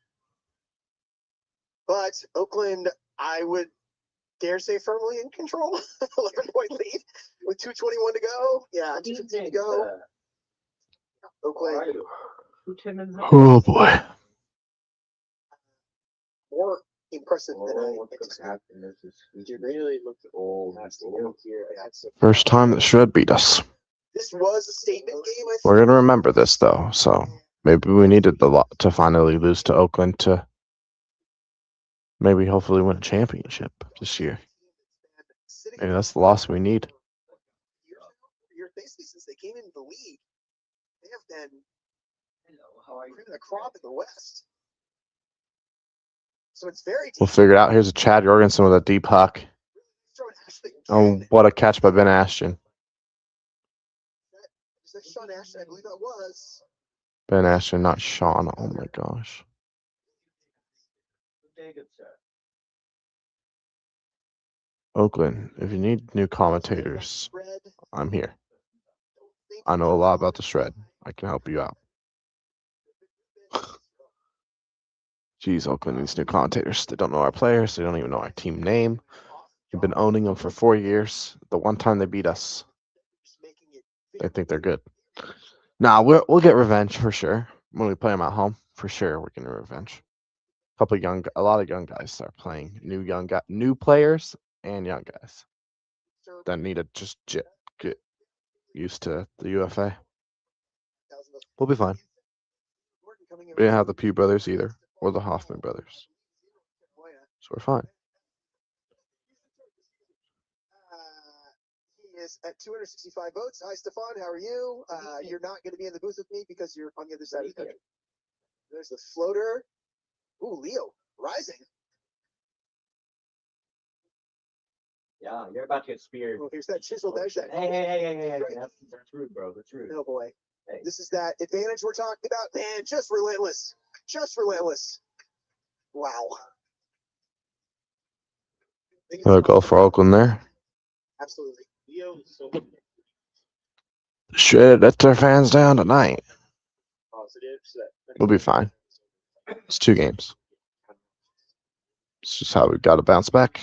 But Oakland, I would dare say firmly in control. 11-point lead with 2:21 to go. Yeah, 2:15 to go. Oakland. Oh boy. More impressive than I expected. You really looked nasty here. First time that Shred beat us. This was a statement game, I think. We're gonna remember this though, so maybe we needed to finally lose to Oakland to maybe hopefully win a championship this year. Maybe that's the loss we need. Basically, since they came into the league, they have been cream of the crop in the West. So it's very deep. We'll figure it out. Here's a Chad Jorgensen with a deep huck. Oh, what a catch by Ben Ashton. Is that Sean Ashton, I believe that was. Ben Ashton, not Sean. Oh my gosh. Oakland, if you need new commentators, I'm here. I know a lot about the shred. I can help you out. Jeez, Oakland needs new commentators. They don't know our players. They don't even know our team name. We've been owning them for 4 years. The one time they beat us, they think they're good. Nah, we'll get revenge for sure. When we play them at home, for sure, we're getting revenge. A lot of young guys are playing. New players and young guys that need to just get used to the UFA. We'll be fine. We didn't have the Pugh brothers either, or the Hoffman brothers, so we're fine. He is at 265 votes. Hi, Stefan. How are you? You're not going to be in the booth with me because you're on the other side of the country. There's the floater. Ooh, Leo rising. Yeah, you're about to get speared. Oh, here's that chisel. There's that. Hey. That's rude, bro. That's rude. Oh boy. Hey. This is that advantage we're talking about. Man, just relentless. Just relentless. Wow. Another goal for Oakland there. Absolutely. Leo is so Should let their fans down tonight. positive that We'll be fine. It's 2 games. It's just how we got to bounce back.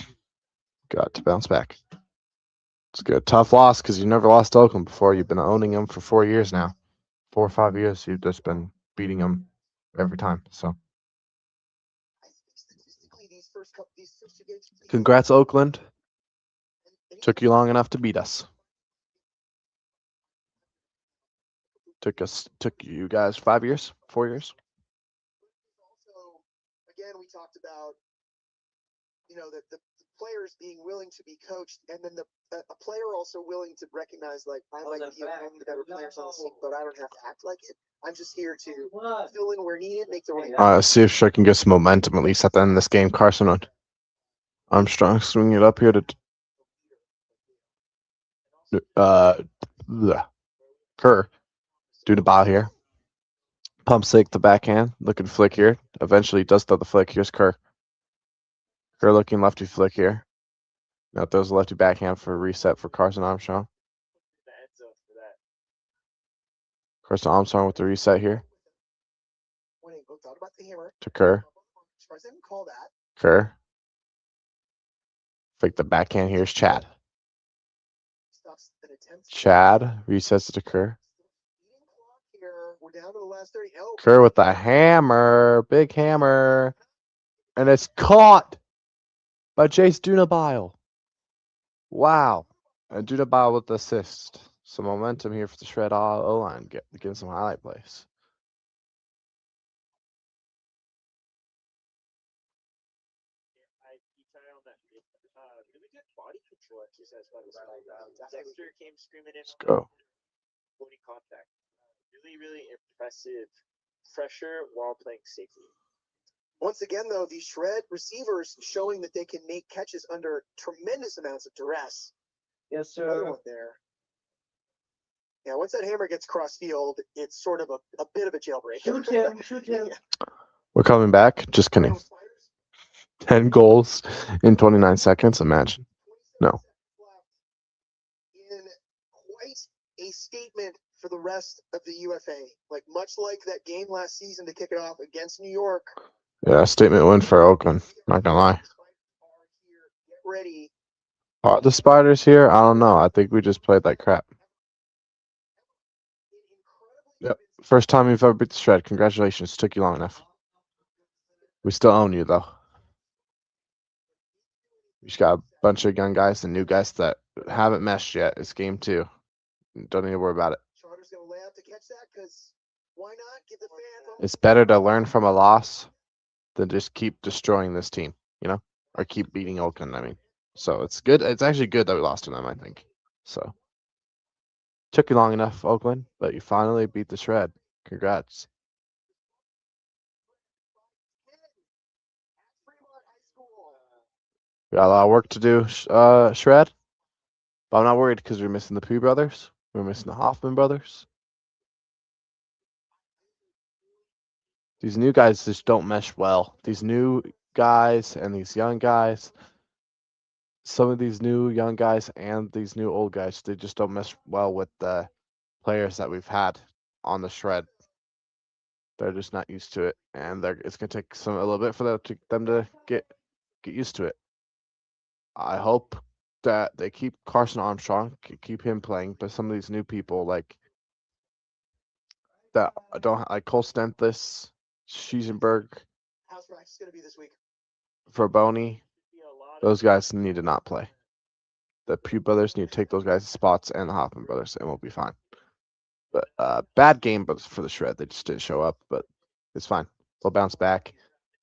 Got to bounce back. It's a good, tough loss because you never lost to Oakland before. You've been owning them for 4 years now. 4 or 5 years, you've just been beating them every time. So, These first 2 games. congrats, Oakland. Took you long enough to beat us. Took you guys 5 years, 4 years. Also, again, we talked about, the players being willing to be coached, and then a player also willing to recognize, like, I might be among the better players on the team, but I don't have to act like it. I'm just here to fill in where needed, make the right. See if I can get some momentum at least at the end of this game. Carson on Armstrong swinging it up here to Kerr. Do the ball here. Pump sake the backhand. Looking flick here. Eventually does throw the flick. Here's Kerr. Kerr looking lefty flick here. Now throws a lefty backhand for a reset for Carson Armstrong. the end zone for that. Carson Armstrong with the reset here Thought about the hammer. to Kerr. As far as I can call that. Kerr. Fake the backhand. Here's Chad. Chad resets it to Kerr. We're down to the last 30. Oh. Kerr with the hammer. Big hammer. And it's caught by Jace Dunabile. Wow. And Dunabile with the assist. Some momentum here for the Shred O-line. Getting some highlight plays. Really good body control exercise by this guy. Dexter came screaming in. Let's go. Avoiding contact. Really impressive pressure while playing safely. Once again, though, these Shred receivers showing that they can make catches under tremendous amounts of duress. Yes, Another sir. one there. Yeah, once that hammer gets cross field, it's sort of a bit of a jailbreak. Shoot him. We're coming back. Just kidding. 10 goals in 29 seconds. Imagine. No. In quite a statement for the rest of the UFA. Like, much like that game last season to kick it off against New York. Yeah, statement win for Oakland. Not gonna lie. Get ready. Are the Spiders here? I don't know. I think we just played like crap. Yep. First time you've ever beat the Shred. Congratulations. Took you long enough. We still own you, though. We just got a bunch of young guys and new guys that haven't meshed yet. It's game 2. Don't need to worry about it. Charter's gonna lay out to catch that because why not give the fans? It's better to learn from a loss than just keep destroying this team, or keep beating Oakland. I mean, so it's good. It's actually good that we lost to them, I think. So took you long enough, Oakland, but you finally beat the Shred. Congrats. We got a lot of work to do, Shred. But I'm not worried because we're missing the Pugh brothers. We're missing the Hoffman brothers. These new guys just don't mesh well. These new guys and these young guys, some of these new young guys and these new old guys, they just don't mesh well with the players that we've had on the shred. They're just not used to it, and it's gonna take a little bit for them to get used to it. I hope that they keep Carson Armstrong, keep him playing, but some of these new people like that don't like Cole Stenthis, Schiesenberg, How's practice going to be this week? Verboni, those guys need to not play. The Pugh brothers need to take those guys' spots and the Hoffman brothers, and we'll be fine. But bad game, but for the shred, they just didn't show up. But it's fine. They'll bounce back.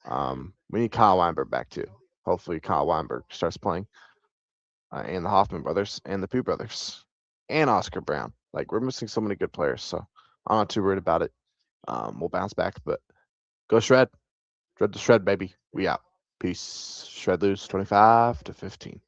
We need Kyle Weinberg back too. Hopefully, Kyle Weinberg starts playing, and the Hoffman brothers, and the Pugh brothers, and Oscar Brown. Like we're missing so many good players, so I'm not too worried about it. We'll bounce back, but go shred, shred the shred, baby. We out. Peace. Shred lose 25-15.